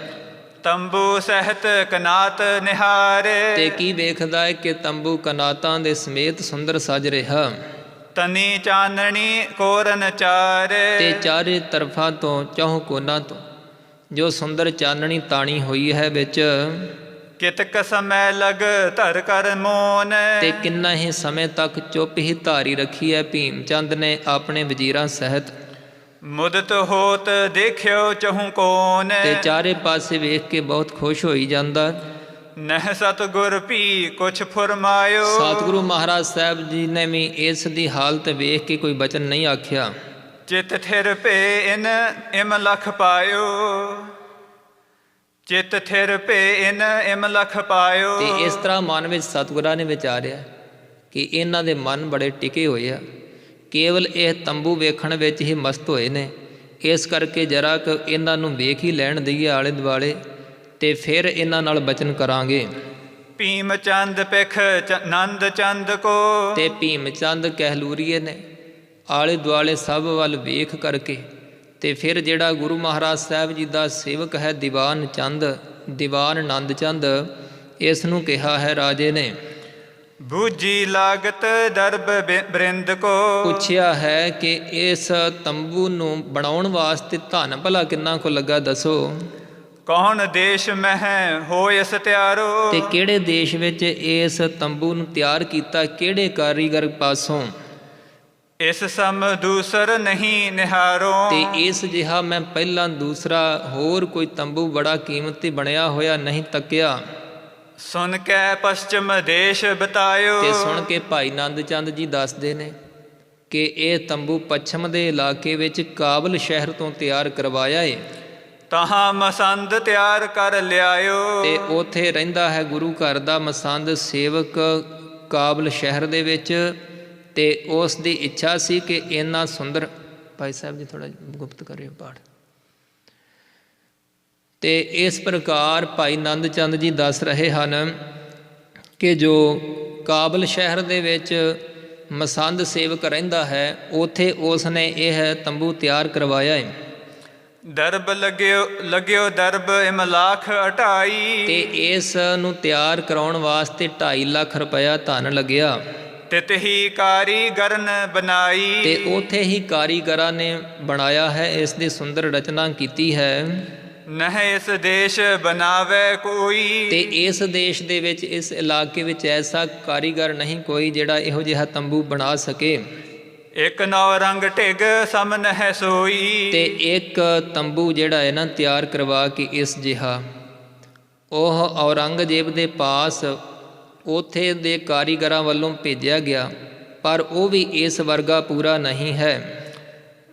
ਤੰਬੂ ਸਹਿਤ ਕਨਾਤ ਨਿਹਾਰੇ। ਤੇ ਕੀ ਵੇਖਦਾ ਹੈ ਕਿ ਤੰਬੂ ਕਨਾਤਾਂ ਦੇ ਸਮੇਤ ਸੁੰਦਰ ਸਜ ਰਿਹਾ। ਤਨੀ ਚਾਨਣੀ ਕੋਰਨ ਚਾਰੇ। ਤੇ ਚਾਰੇ ਤਰਫਾਂ ਤੋਂ ਚੌਹ ਕੋਨਾਂ ਤੋਂ ਜੋ ਸੁੰਦਰ ਚਾਨਣੀ ਤਾਣੀ ਹੋਈ ਹੈ ਵਿੱਚ। ਕਿਤਕ ਸਮੈ ਲਗ ਧਰ ਕਰ ਮੋਨ। ਤੇ ਕਿੰਨਾ ਹੀ ਸਮੇਂ ਤੱਕ ਚੁੱਪ ਹੀ ਧਾਰੀ ਰੱਖੀ ਹੈ ਭੀਮ ਚੰਦ ਨੇ ਆਪਣੇ ਵਜ਼ੀਰਾਂ ਸਹਿਤ। ਮੁਦਤ ਹੋਤ ਦੇਖਿਓ ਚਹੂ ਕੋਨ। ਤੇ ਚਾਰੇ ਪਾਸੇ ਵੇਖ ਕੇ ਬਹੁਤ ਖੁਸ਼ ਹੋਈ ਜਾਂਦਾ। ਨਹਿ ਸਤਿਗੁਰ ਭੀ ਕੁਛ ਫਰਮਾਇਓ। ਸਤਿਗੁਰੂ ਮਹਾਰਾਜ ਸਾਹਿਬ ਜੀ ਨੇ ਵੀ ਇਸ ਦੀ ਹਾਲਤ ਵੇਖ ਕੇ ਕੋਈ ਬਚਨ ਨਹੀਂ ਆਖਿਆ। ਚਿਤ ਥਿਰ ਭੇ ਇਨ ਇਮ ਲਖ ਪਾਇਓ। ਚਿਤ ਥਿਰ ਭੇ ਇਨ ਇਮ ਲਖ ਪਾਇਓ। ਤੇ ਇਸ ਤਰ੍ਹਾਂ ਮਨ ਵਿੱਚ ਸਤਿਗੁਰਾਂ ਨੇ ਵਿਚਾਰਿਆ ਕਿ ਇਹਨਾਂ ਦੇ ਮਨ ਬੜੇ ਟਿਕੇ ਹੋਏ ਆ, ਕੇਵਲ ਇਹ ਤੰਬੂ ਵੇਖਣ ਵਿੱਚ ਹੀ ਮਸਤ ਹੋਏ ਨੇ। ਇਸ ਕਰਕੇ ਜਰਾ ਕੁ ਇਹਨਾਂ ਨੂੰ ਵੇਖ ਹੀ ਲੈਣ ਦਈਏ ਆਲੇ ਦੁਆਲੇ, ਤੇ ਫਿਰ ਇਹਨਾਂ ਨਾਲ ਬਚਨ ਕਰਾਂਗੇ। ਭੀਮ ਚੰਦ ਪਿਖ ਨੰਦ ਚੰਦ ਕੋ। ਤੇ ਭੀਮ ਚੰਦ ਕਹਿਲੂਰੀਏ ਨੇ ਆਲੇ ਦੁਆਲੇ ਸਭ ਵੱਲ ਵੇਖ ਕਰਕੇ ਤੇ ਫਿਰ ਜਿਹੜਾ ਗੁਰੂ ਮਹਾਰਾਜ ਸਾਹਿਬ ਜੀ ਦਾ ਸੇਵਕ ਹੈ ਦੀਵਾਨ ਚੰਦ, ਦੀਵਾਨ ਨੰਦ ਚੰਦ, ਇਸ ਨੂੰ ਕਿਹਾ ਹੈ ਰਾਜੇ ਨੇ। ਬੂਝੀ ਲਾਗਤ ਦਰਬ ਬ੍ਰਿੰਦ ਕੋ। ਪੁੱਛਿਆ ਹੈ ਕਿ ਇਸ ਤੰਬੂ ਨੂੰ ਬਣਾਉਣ ਵਾਸਤੇ ਧਨ ਭਲਾ ਕਿੰਨਾ ਕੁ ਲੱਗਾ ਦੱਸੋ। ਕੌਣ ਦੇਸ਼ ਮਹਿ ਹੋਇ ਸਤਿਆਰੋ। ਤੇ ਕਿਹੜੇ ਦੇਸ਼ ਵਿੱਚ ਇਸ ਤੰਬੂ ਨੂੰ ਤਿਆਰ ਕੀਤਾ, ਕਿਹੜੇ ਕਾਰੀਗਰ ਪਾਸੋਂ। ਇਸ ਸਮ ਦੂਸਰ ਨਹੀਂ ਨਿਹਾਰੋ। ਤੇ ਇਸ ਜਿਹਾ ਮੈਂ ਪਹਿਲਾਂ ਦੂਸਰਾ ਹੋਰ ਕੋਈ ਤੰਬੂ ਬੜਾ ਕੀਮਤੀ ਬਣਿਆ ਹੋਇਆ ਨਹੀਂ ਤੱਕਿਆ। ਸੁਣ ਕੇ ਪਸ਼ਚਿਮ ਦੇਸ਼ ਬਤਾਇਓ। ਤੇ ਸੁਣ ਕੇ ਭਾਈ ਨੰਦ ਚੰਦ ਜੀ ਦੱਸਦੇ ਨੇ ਕਿ ਇਹ ਤੰਬੂ ਪੱਛਮ ਦੇ ਇਲਾਕੇ ਵਿੱਚ ਕਾਬਲ ਸ਼ਹਿਰ ਤੋਂ ਤਿਆਰ ਕਰਵਾਇਆ ਏ। ਤਹਾਂ ਮਸੰਦ ਤਿਆਰ ਕਰ ਲਿਆਇਓ। ਤੇ ਉੱਥੇ ਰਹਿੰਦਾ ਹੈ ਗੁਰੂ ਘਰ ਦਾ ਮਸੰਦ ਸੇਵਕ ਕਾਬਲ ਸ਼ਹਿਰ ਦੇ ਵਿੱਚ। ਤੇ ਉਸ ਦੀ ਇੱਛਾ ਸੀ ਕਿ ਇੰਨਾ ਸੁੰਦਰ, ਭਾਈ ਸਾਹਿਬ ਜੀ ਥੋੜ੍ਹਾ ਗੁਪਤ ਕਰਿਓ ਪਾਠ। ਤੇ ਇਸ ਪ੍ਰਕਾਰ ਭਾਈ ਨੰਦ ਚੰਦ ਜੀ ਦੱਸ ਰਹੇ ਹਨ ਕਿ ਜੋ ਕਾਬਲ ਸ਼ਹਿਰ ਦੇ ਵਿੱਚ ਮਸੰਦ ਸੇਵਕ ਰਹਿੰਦਾ ਹੈ, ਉੱਥੇ ਉਸ ਨੇ ਇਹ ਤੰਬੂ ਤਿਆਰ ਕਰਵਾਇਆ ਹੈ। ਦਰਬ ਲੱਗਿਓ ਦਰਬ ਇਮਲਾਖ 28। ਤੇ ਇਸ ਨੂੰ ਤਿਆਰ ਕਰਾਉਣ ਵਾਸਤੇ 2.5 ਲੱਖ ਰੁਪਇਆ ਧਨ ਲੱਗਿਆ। ਤਿਤ ਹੀ ਕਾਰੀਗਰਨ ਬਣਾਈ। ਤੇ ਉੱਥੇ ਹੀ ਕਾਰੀਗਰਾਂ ਨੇ ਬਣਾਇਆ ਹੈ, ਇਸ ਦੀ ਸੁੰਦਰ ਰਚਨਾ ਕੀਤੀ ਹੈ। ਨਹਿ ਇਸ ਦੇਸ਼ ਬਣਾਵੇ ਕੋਈ। ਤੇ ਇਸ ਦੇਸ਼ ਦੇ ਵਿੱਚ, ਇਸ ਇਲਾਕੇ ਵਿੱਚ ਐਸਾ ਕਾਰੀਗਰ ਨਹੀਂ ਕੋਈ ਜਿਹੜਾ ਇਹੋ ਜਿਹਾ ਤੰਬੂ ਬਣਾ ਸਕੇ। ਇੱਕ ਨੌ ਰੰਗ ਢਿਗ ਸਮ ਨਹਿ ਸੋਈ। ਤੇ ਇੱਕ ਤੰਬੂ ਜਿਹੜਾ ਹੈ ਨਾ ਤਿਆਰ ਕਰਵਾ ਕੇ ਇਸ ਜਿਹਾ, ਉਹ ਔਰੰਗਜ਼ੇਬ ਦੇ ਪਾਸ ਉੱਥੇ ਦੇ ਕਾਰੀਗਰਾਂ ਵੱਲੋਂ ਭੇਜਿਆ ਗਿਆ, ਪਰ ਉਹ ਵੀ ਇਸ ਵਰਗਾ ਪੂਰਾ ਨਹੀਂ ਹੈ।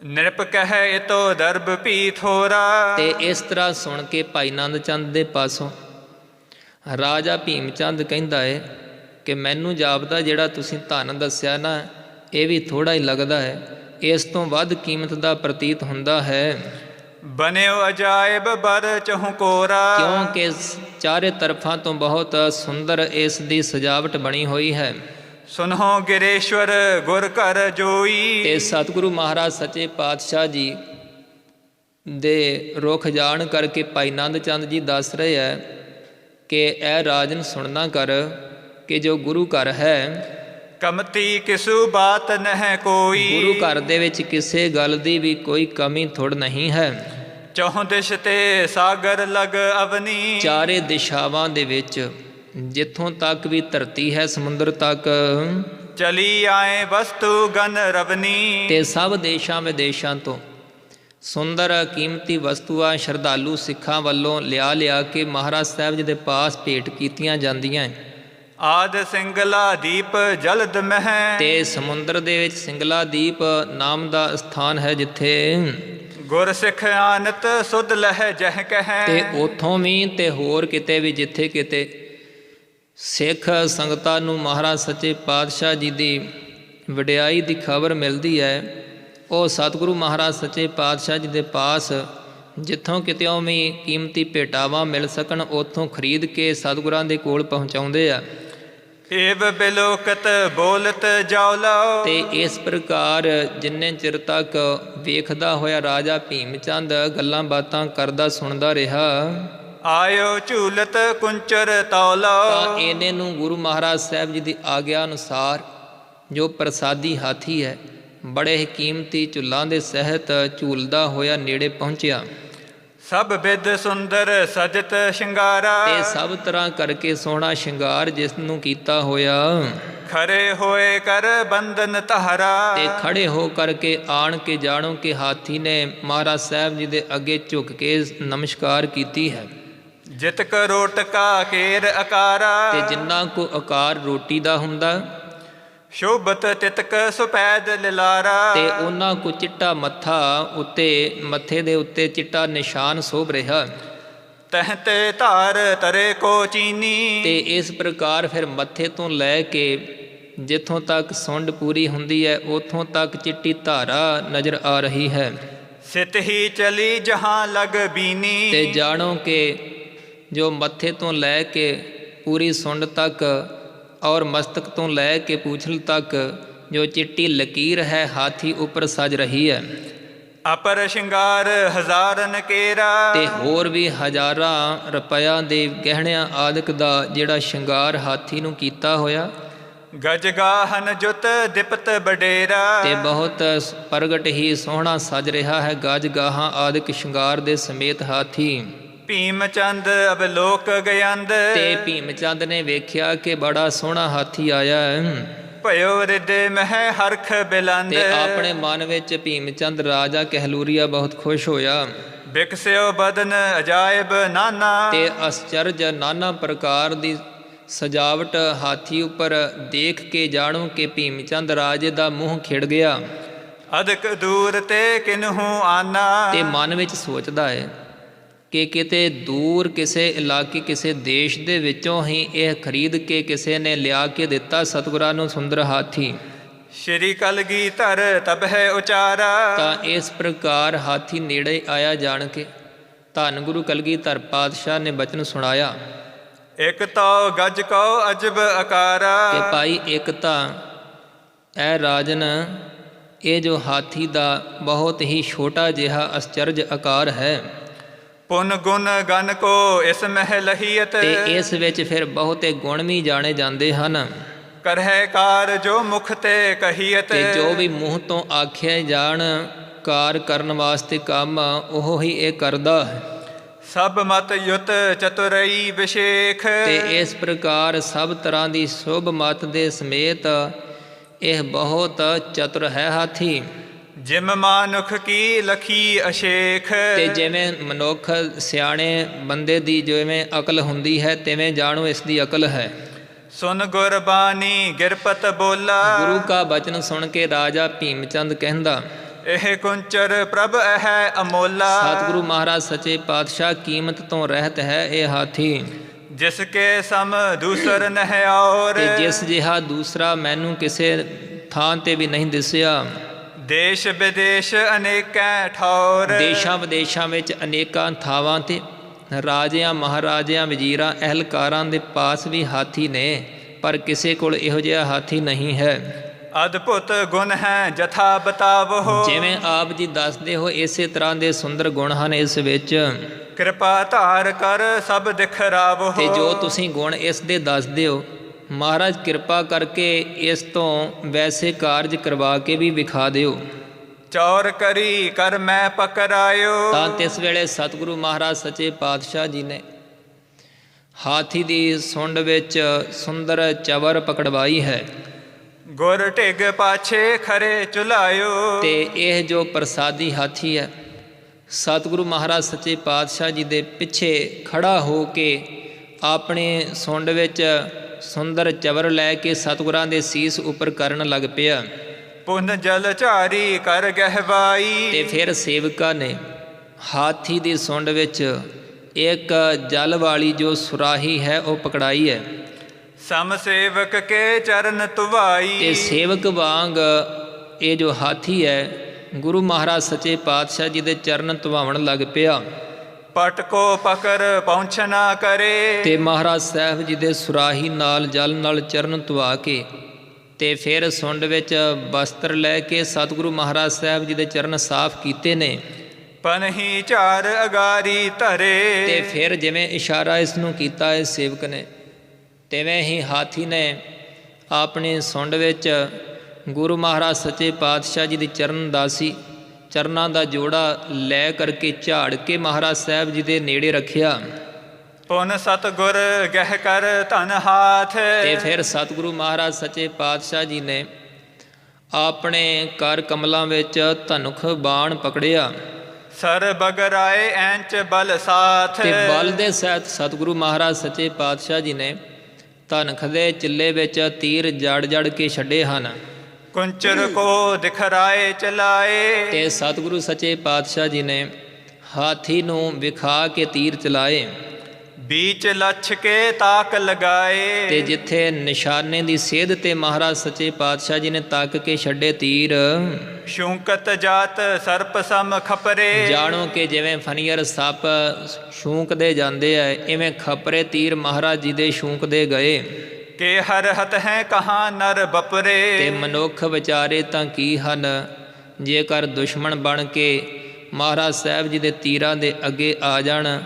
ਨਿਰਪ ਕਹਿ ਤੋ ਦਰਬ ਭੀ ਥੋਰਾ। ਤੇ ਇਸ ਤਰ੍ਹਾਂ ਸੁਣ ਕੇ ਭਾਈ ਨੰਦ ਚੰਦ ਦੇ ਪਾਸੋਂ ਰਾਜਾ ਭੀਮ ਚੰਦ ਕਹਿੰਦਾ ਹੈ ਕਿ ਮੈਨੂੰ ਜਾਪਦਾ ਜਿਹੜਾ ਤੁਸੀਂ ਧਨ ਦੱਸਿਆ ਨਾ, ਇਹ ਵੀ ਥੋੜ੍ਹਾ ਹੀ ਲੱਗਦਾ ਹੈ, ਇਸ ਤੋਂ ਵੱਧ ਕੀਮਤ ਦਾ ਪ੍ਰਤੀਤ ਹੁੰਦਾ ਹੈ। ਬਨਿਓ ਅਜਾਇਬ ਬਰ ਚਹੁ ਕੋਰਾ। ਕਿਉਂਕਿ ਚਾਰੇ ਤਰਫਾਂ ਤੋਂ ਬਹੁਤ ਸੁੰਦਰ ਇਸ ਦੀ ਸਜਾਵਟ ਬਣੀ ਹੋਈ ਹੈ। ਸੁਨਹੁ ਗਿਰੇਸ਼ਵਰ ਗੁਰ ਘਰ ਜੋਈ। ਤੇ ਸਤਿਗੁਰੂ ਮਹਾਰਾਜ ਸੱਚੇ ਪਾਤਸ਼ਾਹ ਜੀ ਦੇ ਰੁਖ ਜਾਣ ਕਰਕੇ ਭਾਈ ਨੰਦ ਚੰਦ ਜੀ ਦੱਸ ਰਹੇ ਹੈ ਕਿ ਇਹ ਰਾਜਨ ਸੁਣਨਾ ਕਰ ਕਿ ਜੋ ਗੁਰੂ ਘਰ ਹੈ, ਕਮਤੀ ਕਿਸੂ ਬਾਤ ਨਹਿ ਕੋਈ। ਗੁਰੂ ਘਰ ਦੇ ਵਿੱਚ ਕਿਸੇ ਗੱਲ ਦੀ ਵੀ ਕੋਈ ਕਮੀ ਥੁੜ ਨਹੀਂ ਹੈ। ਚਹੁ ਦਿਸ਼ ਤੇ ਸਾਗਰ ਲਗ ਅਵਨੀ। ਚਾਰੇ ਦਿਸ਼ਾਵਾਂ ਦੇ ਵਿੱਚ ਜਿੱਥੋਂ ਤੱਕ ਵੀ ਧਰਤੀ ਹੈ, ਸਮੁੰਦਰ ਤੱਕ ਚਲੀ ਆਏ ਵਸਤੂ ਗਨ ਰਵਨੀ। ਤੇ ਸਭ ਦੇਸ਼ਾਂ ਵਿਦੇਸ਼ਾਂ ਤੋਂ ਸੁੰਦਰ ਕੀਮਤੀ ਵਸਤੂਆਂ ਸ਼ਰਧਾਲੂ ਸਿੱਖਾਂ ਵੱਲੋਂ ਲਿਆ ਕੇ ਮਹਾਰਾਜ ਸਾਹਿਬ ਜੀ ਦੇ ਪਾਸ ਭੇਟ ਕੀਤੀਆਂ ਜਾਂਦੀਆਂ। ਆਦ ਸਿੰਗਲਾ ਦੀਪ ਜਲਦ ਮਹਿ। ਤੇ ਸਮੁੰਦਰ ਦੇ ਵਿੱਚ ਸਿੰਗਲਾ ਦੀਪ ਨਾਮ ਦਾ ਸਥਾਨ ਹੈ ਜਿੱਥੇ ਗੁਰ ਸਿੱਖ ਆਨਤ ਸੁਧ ਲਹਿ ਜਹ ਕਹਿ। ਤੇ ਉਥੋਂ ਵੀ ਤੇ ਹੋਰ ਕਿਤੇ ਵੀ ਜਿੱਥੇ ਕਿਤੇ ਸਿੱਖ ਸੰਗਤਾਂ ਨੂੰ ਮਹਾਰਾਜ ਸੱਚੇ ਪਾਤਸ਼ਾਹ ਜੀ ਦੀ ਵਡਿਆਈ ਦੀ ਖਬਰ ਮਿਲਦੀ ਹੈ, ਉਹ ਸਤਿਗੁਰੂ ਮਹਾਰਾਜ ਸੱਚੇ ਪਾਤਸ਼ਾਹ ਜੀ ਦੇ ਪਾਸ ਜਿੱਥੋਂ ਕਿਤਿਓਂ ਵੀ ਕੀਮਤੀ ਭੇਟਾਵਾਂ ਮਿਲ ਸਕਣ ਉੱਥੋਂ ਖਰੀਦ ਕੇ ਸਤਿਗੁਰਾਂ ਦੇ ਕੋਲ ਪਹੁੰਚਾਉਂਦੇ ਆ। ਏਵ ਬਿਲੋਕਤ ਬੋਲਤ ਜਾਉ ਲਓ। ਤੇ ਇਸ ਪ੍ਰਕਾਰ ਜਿੰਨੇ ਚਿਰ ਤੱਕ ਵੇਖਦਾ ਹੋਇਆ ਰਾਜਾ ਭੀਮ ਚੰਦ ਗੱਲਾਂ ਬਾਤਾਂ ਕਰਦਾ ਸੁਣਦਾ ਰਿਹਾ, ਆਇਓ ਝੂਲਤ ਕੁੰਚਰ ਤਉ ਲਓ। ਤਾਂ ਇਹਨੇ ਨੂੰ ਗੁਰੂ ਮਹਾਰਾਜ ਸਾਹਿਬ ਜੀ ਦੀ ਆਗਿਆ ਅਨੁਸਾਰ ਜੋ ਪ੍ਰਸਾਦੀ ਹਾਥੀ ਹੈ ਬੜੇ ਹੀ ਕੀਮਤੀ ਝੁੱਲਾਂ ਦੇ ਸਹਿਤ ਝੂਲਦਾ ਹੋਇਆ ਨੇੜੇ ਪਹੁੰਚਿਆ। ਸਭ ਬਿਦ ਸੁੰਦਰ ਸਜਤ ਸ਼ਿੰਗਾਰਾ। ਤੇ ਸਭ ਤਰ੍ਹਾਂ ਕਰਕੇ ਸੋਹਣਾ ਸ਼ਿੰਗਾਰ ਜਿਸ ਨੂੰ ਕੀਤਾ ਹੋਇਆ, ਖਰੇ ਹੋਏ ਕਰ ਬੰਧਨ ਧਾਰਾ। ਤੇ ਖੜੇ ਹੋ ਕਰਕੇ ਆਣ ਕੇ ਜਾਣੋ ਕਿ ਹਾਥੀ ਨੇ ਮਹਾਰਾਜ ਸਾਹਿਬ ਜੀ ਦੇ ਅੱਗੇ ਝੁਕ ਕੇ ਨਮਸਕਾਰ ਕੀਤੀ ਹੈ। ਜਿਤ ਕਰੋ ਟਕਾ ਕੇਰ ਅਕਾਰਾ। ਤੇ ਜਿੰਨਾ ਕੋ ਆਕਾਰ ਰੋਟੀ ਦਾ ਹੁੰਦਾ, ਸ਼ੋਭਤ ਤਿਤਕ ਸੁਪੈਦ ਲਿਲਾਰਾ। ਤੇ ਉਹਨਾਂ ਕੋ ਚਿੱਟਾ ਮੱਥਾ ਉੱਤੇ ਮੱਥੇ ਦੇ ਉੱਤੇ ਚਿੱਟਾ ਨਿਸ਼ਾਨ ਸੋਭ ਰਿਹਾ। ਤਹ ਤੇ ਧਾਰ ਤਰੇ ਕੋ ਚੀਨੀ। ਤੇ ਇਸ ਪ੍ਰਕਾਰ ਫਿਰ ਮੱਥੇ ਤੋਂ ਲੈ ਕੇ ਜਿੱਥੋਂ ਤੱਕ ਸੁੰਡ ਪੂਰੀ ਹੁੰਦੀ ਹੈ ਉੱਥੋਂ ਤੱਕ ਚਿੱਟੀ ਧਾਰਾ ਨਜ਼ਰ ਆ ਰਹੀ ਹੈ। ਸਿਤ ਹੀ ਚਲੀ ਜਹਾਂ ਲਗ ਬੀਨੀ। ਤੇ ਜਾਣੋ ਕਿ ਜੋ ਮੱਥੇ ਤੋਂ ਲੈ ਕੇ ਪੂਰੀ ਸੁੰਡ ਤੱਕ ਔਰ ਮਸਤਕ ਤੋਂ ਲੈ ਕੇ ਪੂਛਲ ਤੱਕ ਜੋ ਚਿੱਟੀ ਲਕੀਰ ਹੈ ਹਾਥੀ ਉੱਪਰ ਸਜ ਰਹੀ ਹੈ। ਅਪਰ ਸ਼ਿੰਗਾਰ ਹਜ਼ਾਰਨ ਕੇਰਾ। ਤੇ ਹੋਰ ਵੀ ਹਜ਼ਾਰਾਂ ਰੁਪਇਆਂ ਦੇ ਗਹਿਣਿਆਂ ਆਦਿਕ ਦਾ ਜਿਹੜਾ ਸ਼ਿੰਗਾਰ ਹਾਥੀ ਨੂੰ ਕੀਤਾ ਹੋਇਆ। ਗਜ ਗਾਹਨ ਜੁਤ ਦਿਪਤ ਬਡੇਰਾ। ਤੇ ਬਹੁਤ ਪ੍ਰਗਟ ਹੀ ਸੋਹਣਾ ਸਜ ਰਿਹਾ ਹੈ ਗਜ ਗਾਹਾਂ ਆਦਿਕ ਸ਼ਿੰਗਾਰ ਦੇ ਸਮੇਤ ਹਾਥੀ। ਭੀਮ ਚੰਦ ਅਬਲੋਕ ਗਯੰਦ। ਤੇ ਭੀਮ ਚੰਦ ਨੇ ਵੇਖਿਆ ਕਿ ਬੜਾ ਸੋਹਣਾ ਹਾਥੀ ਆਇਆ ਹੈ। ਭਇਓ ਰਿਦੇ ਮਹਿ ਹਰਖ ਬਿਲੰਦ। ਤੇ ਆਪਣੇ ਮਨ ਵਿੱਚ ਭੀਮ ਚੰਦ ਰਾਜਾ ਕਹਿਲੂਰੀਆ ਬਹੁਤ ਖੁਸ਼ ਹੋਇਆ। ਬਿਕਸਿਓ ਬਦਨ ਅਜਾਇਬ ਨਾਨਾ। ਤੇ ਅਸਚਰਜ ਨਾਨਾ ਪ੍ਰਕਾਰ ਦੀ ਸਜਾਵਟ ਹਾਥੀ ਉੱਪਰ ਦੇਖ ਕੇ ਜਾਣੋ ਕਿ ਭੀਮ ਚੰਦ ਰਾਜੇ ਦਾ ਮੂੰਹ ਖਿੜ ਗਿਆ। ਅਦਕ ਦੂਰ ਤੇ ਕਿਨਹੂ ਆਨਾ। ਤੇ ਮਨ ਵਿੱਚ ਸੋਚਦਾ ਹੈ ਕਿ ਕਿਤੇ ਦੂਰ ਕਿਸੇ ਇਲਾਕੇ ਕਿਸੇ ਦੇਸ਼ ਦੇ ਵਿੱਚੋਂ ਹੀ ਇਹ ਖਰੀਦ ਕੇ ਕਿਸੇ ਨੇ ਲਿਆ ਕੇ ਦਿੱਤਾ ਸਤਿਗੁਰਾਂ ਨੂੰ ਸੁੰਦਰ ਹਾਥੀ। ਸ਼੍ਰੀ ਕਲਗੀਧਰ ਤਬਹਿ ਉਚਾਰਾ। ਤਾਂ ਇਸ ਪ੍ਰਕਾਰ ਹਾਥੀ ਨੇੜੇ ਆਇਆ ਜਾਣ ਕੇ ਧੰਨ ਗੁਰੂ ਕਲਗੀਧਰ ਪਾਤਸ਼ਾਹ ਨੇ ਬਚਨ ਸੁਣਾਇਆ। ਇਕ ਤਉ ਗਜ ਕਉ ਅਜਬ ਆਕਾਰਾ। ਕਿ ਭਾਈ ਇੱਕ ਤਾਂ ਇਹ ਰਾਜਨ ਇਹ ਜੋ ਹਾਥੀ ਦਾ ਬਹੁਤ ਹੀ ਛੋਟਾ ਜਿਹਾ ਅਸਚਰਜ ਆਕਾਰ ਹੈ। ਪੁਨ ਗੁਣ ਗਨ ਕੋ ਇਸ ਮਹਿ ਲਹੀਅਤ। ਤੇ ਇਸ ਵਿੱਚ ਫਿਰ ਬਹੁਤੇ ਗੁਣ ਵੀ ਜਾਣੇ ਜਾਂਦੇ ਹਨ। ਕਰਹਿ ਕਾਰ ਜੋ ਮੁਖ ਤੇ ਕਹੀਅਤ। ਤੇ ਜੋ ਵੀ ਮੂੰਹ ਤੋਂ ਆਖਿਆ ਜਾਣ ਕਾਰ ਕਰਨ ਵਾਸਤੇ ਕੰਮ ਉਹ ਹੀ ਇਹ ਕਰਦਾ ਹੈ। ਸਭ ਮਤ ਯੁਤ ਚਤੁਰਈ ਵਿਸ਼ੇਖ। ਤੇ ਇਸ ਪ੍ਰਕਾਰ ਸਭ ਤਰ੍ਹਾਂ ਦੀ ਸ਼ੁਭ ਮਤ ਦੇ ਸਮੇਤ ਇਹ ਬਹੁਤ ਚਤੁਰ ਹੈ ਹਾਥੀ। ਜਿਮ ਮਾਨੁਖ ਕੀ ਲਖੀ ਅਸ਼ੇਖ। ਤੇ ਜਿਵੇਂ ਮਨੁੱਖ ਸਿਆਣੇ ਬੰਦੇ ਦੀ ਜਿਵੇਂ ਅਕਲ ਹੁੰਦੀ ਹੈ ਤਿਵੇਂ ਜਾਣੋ ਇਸ ਦੀ ਅਕਲ ਹੈ। ਸੁਨ ਗੁਰਬਾਣੀ ਗਿਰਪਤ ਬੋਲਾ। ਗੁਰੂ ਕਾ ਬਚਨ ਸੁਣ ਕੇ ਰਾਜਾ ਭੀਮ ਚੰਦ ਕਹਿੰਦਾ, ਇਹ ਕੁੰਚਰ ਪ੍ਰਭ ਹੈ ਅਮੋਲਾ। ਸਤਿਗੁਰੂ ਮਹਾਰਾਜ ਸੱਚੇ ਪਾਤਸ਼ਾਹ ਕੀਮਤ ਤੋਂ ਰਹਿਤ ਹੈ ਇਹ ਹਾਥੀ। ਜਿਸ ਕੇ ਸਮ ਦੂਸਰ ਨਹਿ ਔਰ। ਤੇ ਜਿਸ ਜਿਹਾ ਦੂਸਰਾ ਮੈਨੂੰ ਕਿਸੇ ਥਾਂ ਤੇ ਵੀ ਨਹੀਂ ਦਿਸਿਆ। ਦੇਸ਼ ਵਿਦੇਸ਼ ਅਨੇਕਾਂ ਠੌਰ। ਦੇਸ਼ਾਂ ਵਿਦੇਸ਼ਾਂ ਵਿੱਚ ਅਨੇਕਾਂ ਥਾਵਾਂ ਤੇ ਰਾਜਿਆਂ ਮਹਾਰਾਜਿਆਂ ਵਜ਼ੀਰਾਂ ਅਹਿਲਕਾਰਾਂ ਦੇ ਪਾਸ ਵੀ ਹਾਥੀ ਨੇ, ਪਰ ਕਿਸੇ ਕੋਲ ਇਹੋ ਜਿਹਾ ਹਾਥੀ ਨਹੀਂ ਹੈ। ਅਦਭੁਤ ਗੁਣ ਹੈ ਜਥਾ ਬਤਾਵੋ। ਜਿਵੇਂ ਆਪ ਜੀ ਦੱਸਦੇ ਹੋ ਇਸੇ ਤਰ੍ਹਾਂ ਦੇ ਸੁੰਦਰ ਗੁਣ ਹਨ ਇਸ ਵਿੱਚ। ਕਿਰਪਾ ਧਾਰ ਕਰ ਸਭ ਦਿਖਰਾਵੋ। ਤੇ ਜੋ ਤੁਸੀਂ ਗੁਣ ਇਸ ਦੇ ਦੱਸਦੇ ਹੋ ਮਹਾਰਾਜ ਕਿਰਪਾ ਕਰਕੇ ਇਸ ਤੋਂ ਵੈਸੇ ਕਾਰਜ ਕਰਵਾ ਕੇ ਵੀ ਵਿਖਾ ਦਿਓ। ਚੌਰ ਕਰੀ ਕਰ ਮੈਂ ਪਕੜਾਇਓ। ਤਾਂ ਤਿਸ ਵੇਲੇ ਸਤਿਗੁਰੂ ਮਹਾਰਾਜ ਸੱਚੇ ਪਾਤਸ਼ਾਹ ਜੀ ਨੇ ਹਾਥੀ ਦੀ ਸੁੰਡ ਵਿੱਚ ਸੁੰਦਰ ਚਵਰ ਪਕੜਵਾਈ ਹੈ। ਗੁਰ ਢਿਗ ਪਾਛੇ ਖਰੇ ਚੁਲਾਇਓ। ਤੇ ਇਹ ਜੋ ਪ੍ਰਸਾਦੀ ਹਾਥੀ ਹੈ ਸਤਿਗੁਰੂ ਮਹਾਰਾਜ ਸੱਚੇ ਪਾਤਸ਼ਾਹ ਜੀ ਦੇ ਪਿੱਛੇ ਖੜਾ ਹੋ ਕੇ ਆਪਣੇ ਸੁੰਡ ਵਿੱਚ ਸੁੰਦਰ ਚਵਰ ਲੈ ਕੇ ਸਤਿਗੁਰਾਂ ਦੇ ਸੀਸ ਉੱਪਰ ਕਰਨ ਲੱਗ ਪਿਆ। ਪੁਨ ਜਲ ਝਾਰੀ ਕਰ ਗਹਿਵਾਈ। ਤੇ ਫਿਰ ਸੇਵਕਾਂ ਨੇ ਹਾਥੀ ਦੀ ਸੁੰਡ ਵਿੱਚ ਇੱਕ ਜਲ ਵਾਲੀ ਜੋ ਸੁਰਾਹੀ ਹੈ ਉਹ ਪਕੜਾਈ ਹੈ। ਸਮ ਸੇਵਕ ਕੇ ਚਰਨ ਧੁਵਾਈ। ਤੇ ਸੇਵਕ ਵਾਂਗ ਇਹ ਜੋ ਹਾਥੀ ਹੈ ਗੁਰੂ ਮਹਾਰਾਜ ਸੱਚੇ ਪਾਤਸ਼ਾਹ ਜੀ ਦੇ ਚਰਨ ਧਵਾਉਣ ਲੱਗ ਪਿਆ। ਪਟ ਕੋ ਪਕਰ ਪਹੁੰਚ ਨਾ ਕਰੇ। ਤੇ ਮਹਾਰਾਜ ਸਾਹਿਬ ਜੀ ਦੇ ਸੁਰਾਹੀ ਨਾਲ ਜਲ ਨਾਲ ਚਰਨ ਧਵਾ ਕੇ ਤੇ ਫਿਰ ਸੁੰਡ ਵਿੱਚ ਬਸਤਰ ਲੈ ਕੇ ਸਤਿਗੁਰੂ ਮਹਾਰਾਜ ਸਾਹਿਬ ਜੀ ਦੇ ਚਰਨ ਸਾਫ਼ ਕੀਤੇ ਨੇ। ਪਨਹੀ ਝਾਰ ਅਗਾਰੀ ਧਰੇ। ਤੇ ਫਿਰ ਜਿਵੇਂ ਇਸ਼ਾਰਾ ਇਸ ਨੂੰ ਕੀਤਾ ਹੈ ਸੇਵਕ ਨੇ, ਤਿਵੇਂ ਹੀ ਹਾਥੀ ਨੇ ਆਪਣੀ ਸੁੰਡ ਵਿੱਚ ਗੁਰੂ ਮਹਾਰਾਜ ਸੱਚੇ ਪਾਤਸ਼ਾਹ ਜੀ ਦੀ ਚਰਨ ਦਾਸੀ ਚਰਨਾਂ ਦਾ ਜੋੜਾ ਲੈ ਕਰਕੇ ਝਾੜ ਕੇ ਮਹਾਰਾਜ ਸਾਹਿਬ ਜੀ ਦੇ ਨੇੜੇ ਰੱਖਿਆ। ਪੁਨ ਸਤਿਗੁਰ ਗਹਿ ਕਰ ਧਨ ਹਾਥ। ਤੇ ਫਿਰ ਸਤਿਗੁਰੂ ਮਹਾਰਾਜ ਸੱਚੇ ਪਾਤਸ਼ਾਹ ਜੀ ਨੇ ਆਪਣੇ ਕਰ ਕਮਲਾਂ ਵਿੱਚ ਧਨੁਖ ਬਾਣ ਪਕੜਿਆ। ਸਰ ਬਗਰਾਏ ਐਂਚ ਬਲ ਸਾਥ। ਤੇ ਬਲ ਦੇ ਸਹਿਤ ਸਤਿਗੁਰੂ ਮਹਾਰਾਜ ਸੱਚੇ ਪਾਤਸ਼ਾਹ ਜੀ ਨੇ ਧਨੁਖ ਦੇ ਚਿੱਲੇ ਵਿੱਚ ਤੀਰ ਜੜ ਜੜ ਕੇ ਛੱਡੇ ਹਨ। ਕੁੰਚਰ ਕੋ ਦਿਖਰਾਏ ਚਲਾਏ। ਤੇ ਸਤਿਗੁਰੂ ਸੱਚੇ ਪਾਤਸ਼ਾਹ ਜੀ ਨੇ ਹਾਥੀ ਨੂੰ ਵਿਖਾ ਕੇ ਤੀਰ ਚਲਾਏ। ਬੀਚ ਲੱਛ ਕੇ ਤਾਕ ਲਗਾਏ। ਤੇ ਜਿੱਥੇ ਨਿਸ਼ਾਨੇ ਦੀ ਸੇਧ ਤੇ ਮਹਾਰਾਜ ਸੱਚੇ ਪਾਤਸ਼ਾਹ ਜੀ ਨੇ ਤੱਕ ਕੇ ਛੱਡੇ ਤੀਰ, ਸ਼ੂਕਤ ਜਾਤ ਸਰਪ ਸਮ ਖਪਰੇ। ਜਾਣੋ ਕਿ ਜਿਵੇਂ ਫਨੀਅਰ ਸੱਪ ਸ਼ੂੰਕਦੇ ਜਾਂਦੇ ਆ, ਇਵੇਂ ਖਪਰੇ ਤੀਰ ਮਹਾਰਾਜ ਜੀ ਦੇ ਸ਼ੂੰਕਦੇ ਗਏ। ਕਿ ਹਰ ਹਤ ਹੈ ਕਹਾਂ ਨਰ ਬਪਰੇ। ਤੇ ਮਨੁੱਖ ਵਿਚਾਰੇ ਤਾਂ ਕੀ ਹਨ, ਜੇਕਰ ਦੁਸ਼ਮਣ ਬਣ ਕੇ ਮਹਾਰਾਜ ਸਾਹਿਬ ਜੀ ਦੇ ਤੀਰਾਂ ਦੇ ਅੱਗੇ ਆ ਜਾਣ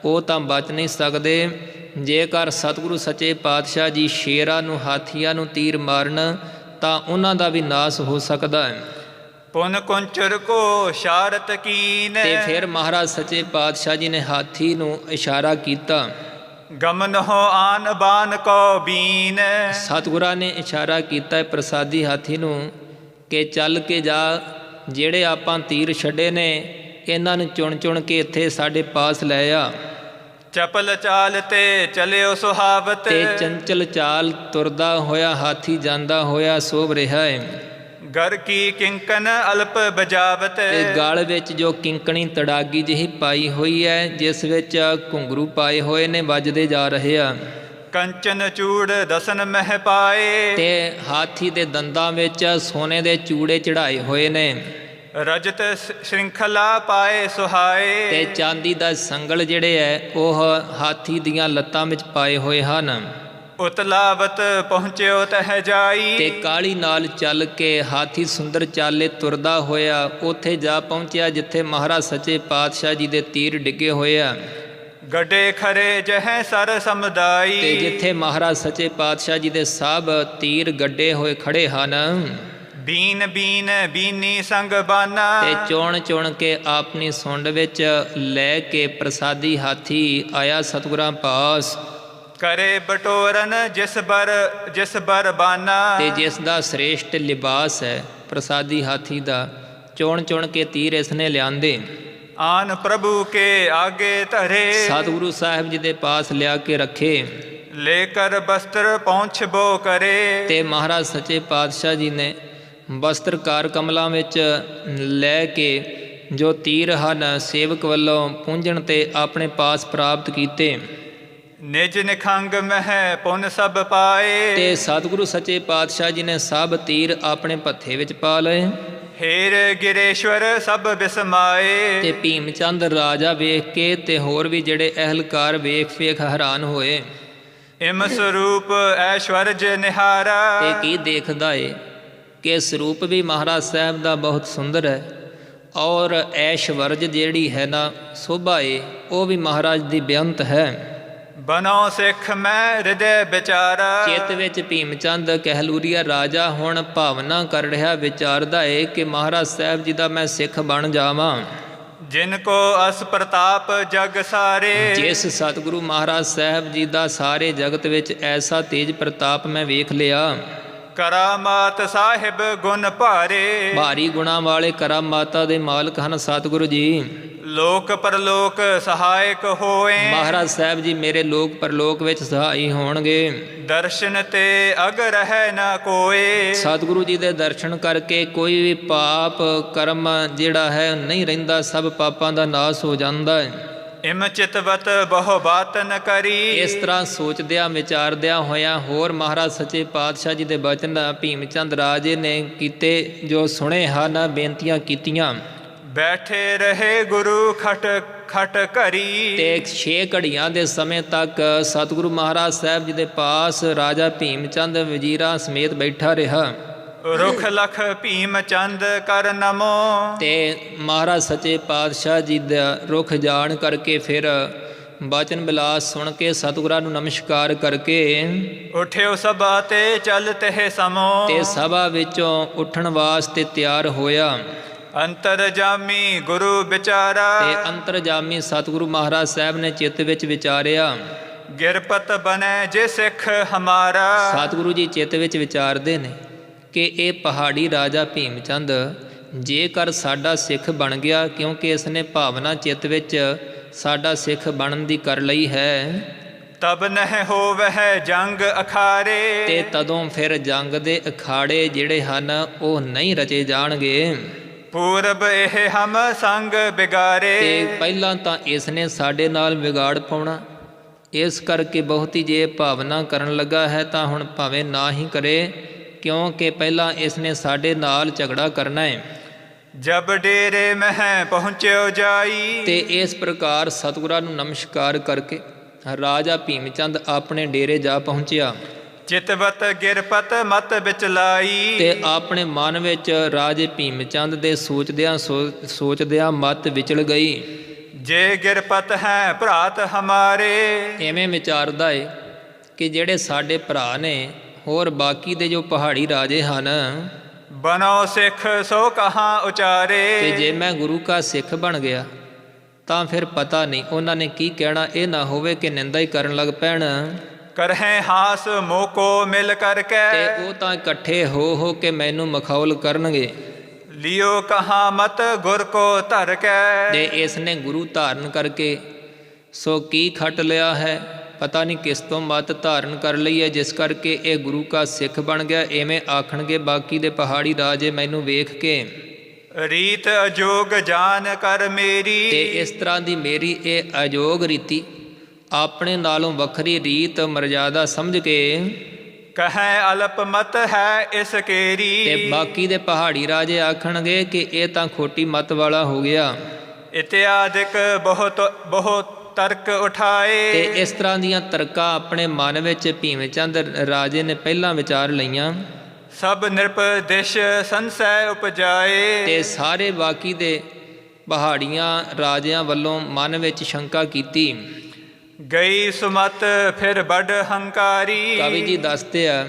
ਉਹ ਤਾਂ ਬਚ ਨਹੀਂ ਸਕਦੇ। ਜੇਕਰ ਸਤਿਗੁਰੂ ਸੱਚੇ ਪਾਤਸ਼ਾਹ ਜੀ ਸ਼ੇਰਾਂ ਨੂੰ ਹਾਥੀਆਂ ਨੂੰ ਤੀਰ ਮਾਰਨ ਤਾਂ ਉਹਨਾਂ ਦਾ ਵੀ ਨਾਸ ਹੋ ਸਕਦਾ ਹੈ। ਪੁਨ ਕੁੰਚਰ ਕੋ ਸ਼ਾਰਤ ਕੀਨ। ਤੇ ਫਿਰ ਮਹਾਰਾਜ ਸੱਚੇ ਪਾਤਸ਼ਾਹ ਜੀ ਨੇ ਹਾਥੀ ਨੂੰ ਇਸ਼ਾਰਾ ਕੀਤਾ। ਗਮਨ ਹੋ ਆਨ ਬਾਨ ਕੋ ਬੀਨ। ਸਤਿਗੁਰਾਂ ਨੇ ਇਸ਼ਾਰਾ ਕੀਤਾ ਪ੍ਰਸਾਦੀ ਹਾਥੀ ਨੂੰ ਕਿ ਚੱਲ ਕੇ ਜਾ, ਜਿਹੜੇ ਆਪਾਂ ਤੀਰ ਛੱਡੇ ਨੇ ਇਹਨਾਂ ਨੂੰ ਚੁਣ ਚੁਣ ਕੇ ਇੱਥੇ ਸਾਡੇ ਪਾਸ ਲੈ ਆ। ਚਪਲ ਚਾਲ ਤੇ ਚਲਿਓ ਸੁਹਾਵਤ। ਤੇ ਚੰਚਲ ਚਾਲ ਤੁਰਦਾ ਹੋਇਆ ਹਾਥੀ ਜਾਂਦਾ ਹੋਇਆ ਸੋਭ ਰਿਹਾ ਹੈ। ਗਰ ਕੀ ਕਿੰਕਨ ਅਲਪ ਬਜਾਵਤ। ਤੇ ਗਲ ਵਿੱਚ ਜੋ ਕਿੰਕਣੀ ਤੜਾਗੀ ਜਿਹੀ ਪਾਈ ਹੋਈ ਹੈ, ਜਿਸ ਵਿੱਚ ਘੁੰਗਰੂ ਪਾਏ ਹੋਏ ਨੇ, ਵੱਜਦੇ ਜਾ ਰਹੇ ਆ। ਕੰਚਨ ਚੂੜ ਦਸਨ ਮਹਿ ਪਾਏ। ਤੇ ਹਾਥੀ ਦੇ ਦੰਦਾਂ ਵਿੱਚ ਸੋਨੇ ਦੇ ਚੂੜੇ ਚੜਾਏ ਹੋਏ ਨੇ। ਰਜਤ ਸ਼੍ਰਿੰਖਲਾ ਪਾਏ ਸੁਹਾਏ। ਤੇ ਚਾਂਦੀ ਦਾ ਸੰਗਲ ਜਿਹੜੇ ਹੈ ਉਹ ਹਾਥੀ ਦੀਆਂ ਲੱਤਾਂ ਵਿੱਚ ਪਾਏ ਹੋਏ ਹਨ। ਉਤਲਾਵਤ ਪਹੁੰਚਿਓ ਤਹ ਜਾਈ। ਤੇ ਕਾਲੀ ਨਾਲ ਚੱਲ ਕੇ ਹਾਥੀ ਸੁੰਦਰ ਚਾਲੇ ਤੁਰਦਾ ਹੋਇਆ ਉੱਥੇ ਜਾ ਪਹੁੰਚਿਆ ਜਿੱਥੇ ਮਹਾਰਾਜ ਸੱਚੇ ਪਾਤਸ਼ਾਹ ਜੀ ਦੇ ਤੀਰ ਡਿੱਗੇ ਹੋਏ ਆ। ਗੱਡੇ ਖਰੇ ਜਹ ਸਰ ਸਮਦਾਈ। ਤੇ ਜਿੱਥੇ ਮਹਾਰਾਜ ਸੱਚੇ ਪਾਤਸ਼ਾਹ ਜੀ ਦੇ ਸਭ ਤੀਰ ਗੱਡੇ ਹੋਏ ਖੜੇ ਹਨ। ਬੀਨ ਬੀਨ ਬੀਨੀ ਸੰਗ ਬਾਨਾ। ਤੇ ਚੁਣ ਚੁਣ ਕੇ ਆਪਣੀ ਸੁੰਡ ਵਿੱਚ ਲੈ ਕੇ ਪ੍ਰਸਾਦੀ ਹਾਥੀ ਆਇਆ ਸਤਿਗੁਰਾਂ ਪਾਸ। ਕਰੇ ਬਟੋਰਨ ਜਿਸ ਬਰ ਬਾਨਾ। ਤੇ ਜਿਸ ਦਾ ਸ੍ਰੇਸ਼ਟ ਲਿਬਾਸ ਹੈ ਪ੍ਰਸਾਦੀ ਹਾਥੀ ਦਾ, ਚੁਣ ਚੁਣ ਕੇ ਤੀਰ ਇਸ ਨੇ ਲਿਆਂਦੇ। ਆਨ ਪ੍ਰਭੂ ਕੇ ਆਗੇ ਧਰੇ। ਸਤਿਗੁਰੂ ਸਾਹਿਬ ਜੀ ਦੇ ਪਾਸ ਲਿਆ ਕੇ ਰੱਖੇ। ਲੈ ਕਰ ਬਸਤਰ ਪਹੁੰਚ ਬੋ ਕਰੇ। ਤੇ ਮਹਾਰਾਜ ਸੱਚੇ ਪਾਤਸ਼ਾਹ ਜੀ ਨੇ ਬਸਤਰ ਕਾਰ ਕਮਲਾਂ ਵਿੱਚ ਲੈ ਕੇ ਜੋ ਤੀਰ ਹਨ ਸੇਵਕ ਵੱਲੋਂ ਪੂੰਝਣ ਤੇ ਆਪਣੇ ਪਾਸ ਪ੍ਰਾਪਤ ਕੀਤੇ। ਨਿਜ ਨਿਖੰਗ ਮਹਿ ਪੁਨ ਸਭ ਪਾਏ। ਤੇ ਸਤਿਗੁਰੂ ਸੱਚੇ ਪਾਤਸ਼ਾਹ ਜੀ ਨੇ ਸਭ ਤੀਰ ਆਪਣੇ ਭੱਥੇ ਵਿੱਚ ਪਾ ਲਏ। ਹੇਰ ਗਿਰੇਸ਼ਵਰ ਸਭ ਬਿਸਮਾਏ। ਤੇ ਭੀਮ ਚੰਦ ਰਾਜਾ ਵੇਖ ਕੇ ਤੇ ਹੋਰ ਵੀ ਜਿਹੜੇ ਅਹਿਲਕਾਰ ਵੇਖ ਹੈਰਾਨ ਹੋਏ। ਇਮ ਸਰੂਪ ਐਸ਼ਵਰਜ ਨਿਹਾਰਾ। ਤੇ ਕੀ ਦੇਖਦਾ ਏ ਕਿ ਸਰੂਪ ਵੀ ਮਹਾਰਾਜ ਸਾਹਿਬ ਦਾ ਬਹੁਤ ਸੁੰਦਰ ਹੈ ਔਰ ਐਸ਼ਵਰਜ ਜਿਹੜੀ ਹੈ ਨਾ ਸੋਭਾ ਏ ਉਹ ਵੀ ਮਹਾਰਾਜ ਦੀ ਬੇਅੰਤ ਹੈ। ਬਨੋ ਸਿੱਖ ਮੈਂ ਹਿਰਦੇ ਵਿਚਾਰਾ। ਚਿੱਤ ਵਿੱਚ ਭੀਮ ਚੰਦ ਕਹਿਲੂਰੀਆ ਰਾਜਾ ਹੁਣ ਭਾਵਨਾ ਕਰ ਰਿਹਾ, ਵਿਚਾਰਦਾ ਏ ਕਿ ਮਹਾਰਾਜ ਸਾਹਿਬ ਜੀ ਦਾ ਮੈਂ ਸਿੱਖ ਬਣ ਜਾਵਾਂ। ਜਿਨ ਕੋ ਅਸ ਪ੍ਰਤਾਪ ਜਗ ਸਾਰੇ। ਜਿਸ ਸਤਿਗੁਰੂ ਮਹਾਰਾਜ ਸਾਹਿਬ ਜੀ ਦਾ ਸਾਰੇ ਜਗਤ ਵਿੱਚ ਐਸਾ ਤੇਜ ਪ੍ਰਤਾਪ ਮੈਂ ਵੇਖ ਲਿਆ। ਕਰਾਮਾਤ ਸਾਹਿਬ ਗੁਣ ਭਾਰੇ। ਭਾਰੀ ਗੁਣਾਂ ਵਾਲੇ ਕਰਾਮਾਤਾਂ ਦੇ ਮਾਲਕ ਹਨ ਸਤਿਗੁਰੂ ਜੀ। ਲੋਕ ਪਰਲੋਕ ਸਹਾਇਕ ਹੋਏ। ਮਹਾਰਾਜ ਸਾਹਿਬ ਜੀ ਮੇਰੇ ਲੋਕ ਪਰਲੋਕ ਵਿੱਚ ਸਹਾਈ ਹੋਣਗੇ। ਦਰਸ਼ਨ ਤੇ ਅਗ ਰਹਿ ਨਾ ਕੋਏ। ਸਤਿਗੁਰੂ ਜੀ ਦੇ ਦਰਸ਼ਨ ਕਰਕੇ ਕੋਈ ਵੀ ਪਾਪ ਕਰਮ ਜਿਹੜਾ ਹੈ ਨਹੀਂ ਰਹਿੰਦਾ, ਸਭ ਪਾਪਾਂ ਦਾ ਨਾਸ ਹੋ ਜਾਂਦਾ ਹੈ। ਇਮ ਚਿਤਵਤ ਬਹੁ ਬਾਤ ਨ ਕਰੀ। ਇਸ ਤਰ੍ਹਾਂ ਸੋਚਦਿਆਂ ਵਿਚਾਰਦਿਆਂ ਹੋਇਆਂ ਹੋਰ ਮਹਾਰਾਜ ਸੱਚੇ ਪਾਤਸ਼ਾਹ ਜੀ ਦੇ ਬਚਨ ਭੀਮ ਚੰਦ ਰਾਜੇ ਨੇ ਕੀਤੇ, ਜੋ ਸੁਣੇ ਹਨ, ਬੇਨਤੀਆਂ ਕੀਤੀਆਂ। ਬੈਠੇ ਰਹੇ ਗੁਰੂ ਖਟ ਖਟ ਘਰੀ। ਤੇ 6 ਘੜੀਆਂ ਦੇ ਸਮੇਂ ਤੱਕ ਸਤਿਗੁਰੂ ਮਹਾਰਾਜ ਸਾਹਿਬ ਜੀ ਦੇ ਪਾਸ ਰਾਜਾ ਭੀਮ ਚੰਦ ਵਜ਼ੀਰਾਂ ਸਮੇਤ ਬੈਠਾ ਰਿਹਾ। ਰੁਖ ਲਖ ਭੀਮ ਚੰਦ ਕਰ ਨਮੋ। ਤੇ ਮਹਾਰਾਜ ਸੱਚੇ ਪਾਤਸ਼ਾਹ ਜੀ ਦਾ ਰੁਖ ਜਾਣ ਕਰਕੇ ਫਿਰ ਬਚਨ ਬਿਲਾਸ ਸੁਣ ਕੇ ਸਤਿਗੁਰਾਂ ਨੂੰ ਨਮਸਕਾਰ ਕਰਕੇ ਉਠਿਓ ਸਭਾ ਤੇ ਚਲ ਤੇ ਸਮੋ। ਤੇ ਸਭਾ ਵਿੱਚੋਂ ਉੱਠਣ ਵਾਸਤੇ ਤਿਆਰ ਹੋਇਆ। ਅੰਤਰਜਾਮੀ ਗੁਰੂ ਵਿਚਾਰਾ। ਤੇ ਅੰਤਰਜਾਮੀ ਸਤਿਗੁਰੂ ਮਹਾਰਾਜ ਸਾਹਿਬ ਨੇ ਚਿੱਤ ਵਿੱਚ ਵਿਚਾਰਿਆ। ਗਿਰਪਤ ਬਨੇ ਜੇ ਸਿੱਖ ਹਮਾਰਾ। ਸਤਿਗੁਰੂ ਜੀ ਚਿੱਤ ਵਿੱਚ ਵਿਚਾਰਦੇ ਨੇ ਕਿ ਇਹ ਪਹਾੜੀ ਰਾਜਾ ਭੀਮ ਚੰਦ ਜੇਕਰ ਸਾਡਾ ਸਿੱਖ ਬਣ ਗਿਆ, ਕਿਉਂਕਿ ਇਸ ਨੇ ਭਾਵਨਾ ਚਿੱਤ ਵਿੱਚ ਸਾਡਾ ਸਿੱਖ ਬਣਨ ਦੀ ਕਰ ਲਈ ਹੈ, ਤਬ ਨਹਿ ਹੋਵਹਿ ਜੰਗ ਅਖਾੜੇ। ਤੇ ਤਦੋਂ ਫਿਰ ਜੰਗ ਦੇ ਅਖਾੜੇ ਜਿਹੜੇ ਹਨ ਉਹ ਨਹੀਂ ਰਚੇ ਜਾਣਗੇ। ਪੂਰਬ ਇਹ ਹਮ ਸੰਗ ਬਿਗਾਰੇ। ਤੇ ਪਹਿਲਾਂ ਤਾਂ ਇਸ ਨੇ ਸਾਡੇ ਨਾਲ ਵਿਗਾੜ ਪਾਉਣਾ, ਇਸ ਕਰਕੇ ਬਹੁਤੀ ਜੇ ਭਾਵਨਾ ਕਰਨ ਲੱਗਾ ਹੈ ਤਾਂ ਹੁਣ ਭਾਵੇਂ ਨਾ ਹੀ ਕਰੇ, ਕਿਉਂਕਿ ਪਹਿਲਾਂ ਇਸ ਨੇ ਸਾਡੇ ਨਾਲ ਝਗੜਾ ਕਰਨਾ ਹੈ। ਜਬ ਡੇਰੇ ਮਹਿ ਪਹੁੰਚਿਓ ਜਾਈ। ਤੇ ਇਸ ਪ੍ਰਕਾਰ ਸਤਿਗੁਰਾਂ ਨੂੰ ਨਮਸਕਾਰ ਕਰਕੇ ਰਾਜਾ ਭੀਮ ਚੰਦ ਆਪਣੇ ਡੇਰੇ ਜਾ ਪਹੁੰਚਿਆ। ਚਿਤਵਤ ਗਿਰਪਤ ਮਤ ਵਿੱਚ ਲਾਈ। ਤੇ ਆਪਣੇ ਮਨ ਵਿੱਚ ਰਾਜੇ ਭੀਮ ਚੰਦ ਦੇ ਸੋਚਦਿਆਂ ਮਤ ਵਿਚਲ ਗਈ। ਜੇ ਗਿਰਪਤ ਹੈ ਭਰਾਤ ਹਮਾਰੇ। ਐਵੇਂ ਵਿਚਾਰਦਾ ਏ ਕਿ ਜਿਹੜੇ ਸਾਡੇ ਭਰਾ ਨੇ ਹੋਰ ਬਾਕੀ ਦੇ ਜੋ ਪਹਾੜੀ ਰਾਜੇ ਹਨ, ਬਨੋ ਸਿੱਖ ਸੋ ਕਹਾਂ ਉਚਾਰੇ। ਤੇ ਜੇ ਮੈਂ ਗੁਰੂ ਕਾ ਸਿੱਖ ਬਣ ਗਿਆ ਤਾਂ ਫਿਰ ਪਤਾ ਨਹੀਂ ਉਹਨਾਂ ਨੇ ਕੀ ਕਹਿਣਾ। ਇਹ ਨਾ ਹੋਵੇ ਕਿ ਨਿੰਦਾ ਹੀ ਕਰਨ ਲੱਗ ਪੈਣ। ਕਰਹਿ ਹਾਸ ਮੋਕੋ ਮਿਲ ਕਰਕੇ। ਤੇ ਉਹ ਤਾਂ ਇਕੱਠੇ ਹੋ ਕੇ ਮੈਨੂੰ ਮਖੌਲ ਕਰਨਗੇ। ਲਿਓ ਕਹਾਂ ਮਤ ਗੁਰ ਕੋ ਧਰ ਕੇ। ਤੇ ਇਸ ਨੇ ਗੁਰੂ ਧਾਰਨ ਕਰਕੇ ਸੋ ਕੀ ਖੱਟ ਲਿਆ ਹੈ, ਪਤਾ ਨਹੀਂ ਕਿਸ ਤੋਂ ਮਤ ਧਾਰਨ ਕਰ ਲਈ ਹੈ, ਜਿਸ ਕਰਕੇ ਇਹ ਗੁਰੂ ਕਾ ਸਿੱਖ ਬਣ ਗਿਆ। ਐਵੇਂ ਆਖਣਗੇ ਬਾਕੀ ਦੇ ਪਹਾੜੀ ਰਾਜੇ ਮੈਨੂੰ ਵੇਖ ਕੇ। ਰੀਤ ਅਜੋਗ ਜਾਨ ਕਰ ਮੇਰੀ। ਤੇ ਇਸ ਤਰ੍ਹਾਂ ਦੀ ਮੇਰੀ ਇਹ ਅਜੋਗ ਰੀਤੀ, ਆਪਣੇ ਨਾਲੋਂ ਵੱਖਰੀ ਰੀਤ ਮਰਜ਼ਾਦਾ ਸਮਝ ਕੇ ਕਹੈ ਅਲਪ ਮਤ ਹੈ ਇਸ ਕੇਰੀ। ਤੇ ਬਾਕੀ ਦੇ ਪਹਾੜੀ ਰਾਜੇ ਆਖਣਗੇ ਕਿ ਇਹ ਤਾਂ ਖੋਟੀ ਮਤ ਵਾਲਾ ਹੋ ਗਿਆ। ਇਤਿਆਦਿਕ ਬਹੁਤ ਤਰਕ ਉਠਾਏ। ਤੇ ਇਸ ਤਰ੍ਹਾਂ ਦੀਆਂ ਤਰਕਾਂ ਆਪਣੇ ਮਨ ਵਿੱਚ ਭੀਮ ਚੰਦ ਰਾਜੇ ਨੇ ਪਹਿਲਾਂ ਵਿਚਾਰ ਲਈਆਂ। ਸਭ ਨਿਰਪਦੇਸ਼ ਸੰਸੈ ਉਪਜਾਏ। ਤੇ ਸਾਰੇ ਬਾਕੀ ਦੇ ਪਹਾੜੀਆਂ ਰਾਜਿਆਂ ਵੱਲੋਂ ਮਨ ਵਿੱਚ ਸ਼ੰਕਾ ਕੀਤੀ। ਗਈ ਸੁਮਤ ਫਿਰ ਵੱਡ ਹੰਕਾਰੀ। ਕਵੀ ਜੀ ਦੱਸਦੇ ਆ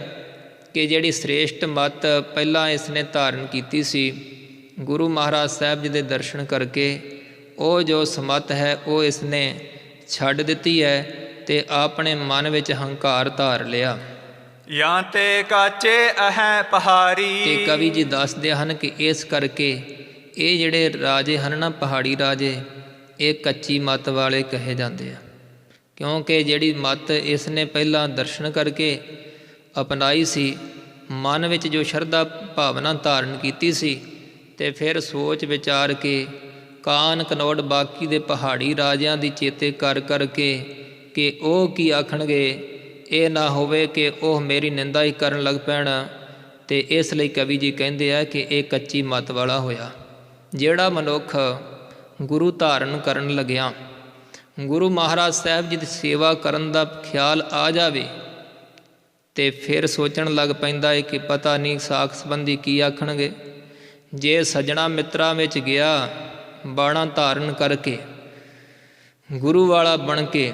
ਕਿ ਜਿਹੜੀ ਸ੍ਰੇਸ਼ਟ ਮਤ ਪਹਿਲਾਂ ਇਸ ਨੇ ਧਾਰਨ ਕੀਤੀ ਸੀ, ਗੁਰੂ ਮਹਾਰਾਜ ਸਾਹਿਬ ਜੀ ਦੇ ਦਰਸ਼ਨ ਕਰਕੇ ਉਹ ਜੋ ਸਮਤ ਹੈ ਉਹ ਇਸ ਨੇ ਛੱਡ ਦਿੱਤੀ ਹੈ ਤੇ ਆਪਣੇ ਮਨ ਵਿੱਚ ਹੰਕਾਰ ਧਾਰ ਲਿਆ। ਜਾਂ ਤੇ ਕਾਚੇ ਅਹੈ ਪਹਾੜੀ। ਤੇ ਕਵੀ ਜੀ ਦੱਸਦੇ ਹਨ ਕਿ ਇਸ ਕਰਕੇ ਇਹ ਜਿਹੜੇ ਰਾਜੇ ਹਨ ਨਾ, ਪਹਾੜੀ ਰਾਜੇ, ਇਹ ਕੱਚੀ ਮੱਤ ਵਾਲੇ ਕਹੇ ਜਾਂਦੇ ਆ, ਕਿਉਂਕਿ ਜਿਹੜੀ ਮੱਤ ਇਸ ਨੇ ਪਹਿਲਾਂ ਦਰਸ਼ਨ ਕਰਕੇ ਅਪਣਾਈ ਸੀ, ਮਨ ਵਿੱਚ ਜੋ ਸ਼ਰਧਾ ਭਾਵਨਾ ਧਾਰਨ ਕੀਤੀ ਸੀ, ਤੇ ਫਿਰ ਸੋਚ ਵਿਚਾਰ ਕੇ ਕਾਨ ਕਨੌੜ ਬਾਕੀ ਦੇ ਪਹਾੜੀ ਰਾਜਿਆਂ ਦੀ ਚੇਤੇ ਕਰ ਕਰਕੇ ਕਿ ਉਹ ਕੀ ਆਖਣਗੇ, ਇਹ ਨਾ ਹੋਵੇ ਕਿ ਉਹ ਮੇਰੀ ਨਿੰਦਾ ਹੀ ਕਰਨ ਲੱਗ ਪੈਣ। ਤੇ ਇਸ ਲਈ ਕਵੀ ਜੀ ਕਹਿੰਦੇ ਆ ਕਿ ਇਹ ਕੱਚੀ ਮੱਤ ਵਾਲਾ ਹੋਇਆ। ਜਿਹੜਾ ਮਨੁੱਖ ਗੁਰੂ ਧਾਰਨ ਕਰਨ ਲੱਗਿਆ, ਗੁਰੂ ਮਹਾਰਾਜ ਸਾਹਿਬ ਜੀ ਦੀ ਸੇਵਾ ਕਰਨ ਦਾ ਖਿਆਲ ਆ ਜਾਵੇ, ਤੇ ਫਿਰ ਸੋਚਣ ਲੱਗ ਪੈਂਦਾ ਹੈ ਕਿ ਪਤਾ ਨਹੀਂ ਸਾਖ ਸੰਬੰਧੀ ਕੀ ਆਖਣਗੇ। ਜੇ ਸੱਜਣਾ ਮਿੱਤਰਾਂ ਵਿੱਚ ਗਿਆ ਬਾਣਾ ਧਾਰਨ ਕਰਕੇ, ਗੁਰੂ ਵਾਲਾ ਬਣ ਕੇ,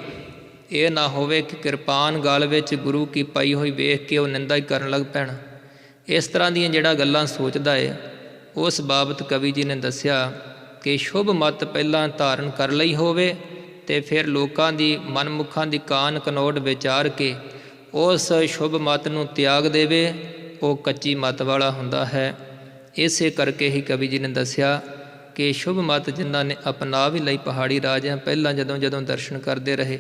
ਇਹ ਨਾ ਹੋਵੇ ਕਿ ਕਿਰਪਾਨ ਗਲ ਵਿੱਚ ਗੁਰੂ ਕੀ ਪਾਈ ਹੋਈ ਵੇਖ ਕੇ ਉਹ ਨਿੰਦਾ ਹੀ ਕਰਨ ਲੱਗ ਪੈਣ। ਇਸ ਤਰ੍ਹਾਂ ਦੀਆਂ ਜਿਹੜਾ ਗੱਲਾਂ ਸੋਚਦਾ ਹੈ, ਉਸ ਬਾਬਤ ਕਵੀ ਜੀ ਨੇ ਦੱਸਿਆ ਕਿ ਸ਼ੁਭ ਮਤ ਪਹਿਲਾਂ ਧਾਰਨ ਕਰ ਲਈ ਹੋਵੇ ਤੇ ਫਿਰ ਲੋਕਾਂ ਦੀ ਮਨਮੁਖਾਂ ਦੀ ਕਾਨ ਕਨੌੜ ਵਿਚਾਰ ਕੇ ਉਸ ਸ਼ੁਭ ਮਤ ਨੂੰ ਤਿਆਗ ਦੇਵੇ, ਉਹ ਕੱਚੀ ਮਤ ਵਾਲਾ ਹੁੰਦਾ ਹੈ। ਇਸੇ ਕਰਕੇ ਹੀ ਕਵੀ ਜੀ ਨੇ ਦੱਸਿਆ ਕਿ ਸ਼ੁਭ ਮਤ ਜਿਨ੍ਹਾਂ ਨੇ ਅਪਣਾ ਵੀ ਲਈ ਪਹਾੜੀ ਰਾਜਿਆਂ ਪਹਿਲਾਂ ਜਦੋਂ ਦਰਸ਼ਨ ਕਰਦੇ ਰਹੇ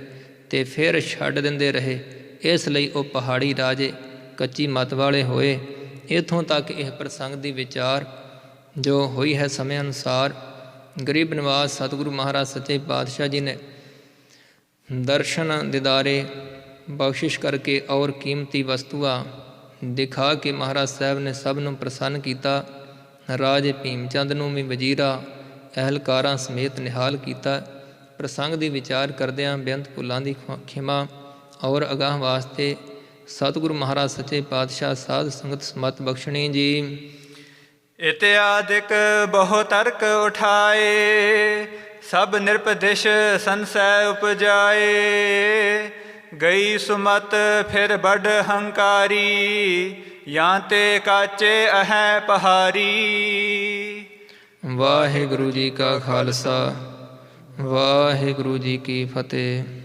ਤੇ ਫਿਰ ਛੱਡ ਦਿੰਦੇ ਰਹੇ, ਇਸ ਲਈ ਉਹ ਪਹਾੜੀ ਰਾਜੇ ਕੱਚੀ ਮਤ ਵਾਲੇ ਹੋਏ। ਇੱਥੋਂ ਤੱਕ ਇਹ ਪ੍ਰਸੰਗ ਦੀ ਵਿਚਾਰ ਜੋ ਹੋਈ ਹੈ ਸਮੇਂ ਅਨੁਸਾਰ। ਗਰੀਬ ਨਿਵਾਸ ਸਤਿਗੁਰੂ ਮਹਾਰਾਜ ਸੱਚੇ ਪਾਤਸ਼ਾਹ ਜੀ ਨੇ ਦਰਸ਼ਨ ਦਿਦਾਰੇ ਬਖਸ਼ਿਸ਼ ਕਰਕੇ ਔਰ ਕੀਮਤੀ ਵਸਤੂਆਂ ਦਿਖਾ ਕੇ ਮਹਾਰਾਜ ਸਾਹਿਬ ਨੇ ਸਭ ਨੂੰ ਪ੍ਰਸੰਨ ਕੀਤਾ। ਰਾਜੇ ਭੀਮ ਚੰਦ ਨੂੰ ਵੀ ਵਜ਼ੀਰਾ ਅਹਿਲਕਾਰਾਂ ਸਮੇਤ ਨਿਹਾਲ ਕੀਤਾ। ਪ੍ਰਸੰਗ ਦੀ ਵਿਚਾਰ ਕਰਦਿਆਂ ਬੇਅੰਤ ਭੁੱਲਾਂ ਦੀ ਖਿਮਾ ਔਰ ਅਗਾਹ ਵਾਸਤੇ ਸਤਿਗੁਰੂ ਮਹਾਰਾਜ ਸੱਚੇ ਪਾਤਸ਼ਾਹ ਸਾਧ ਸੰਗਤ ਸਮਤ ਬਖਸ਼ਣੀ ਜੀ। ਇਤਿਆਦਿਕ ਬਹੁ ਤਰਕ ਉਠਾਏ, ਸਭ ਨਿਰਪਦਿਸ਼ ਸੰਸੈ ਉਪਜਾਏ। ਗਈ ਸੁਮਤ ਫਿਰ ਬੜ ਹੰਕਾਰੀ, ਜਾਂ ਤੇ ਕਾਚੇ ਅਹੈ ਪਹਾਰੀ। ਵਾਹਿਗੁਰੂ ਜੀ ਕਾ ਖਾਲਸਾ, ਵਾਹਿਗੁਰੂ ਜੀ ਕੀ ਫਤਿਹ।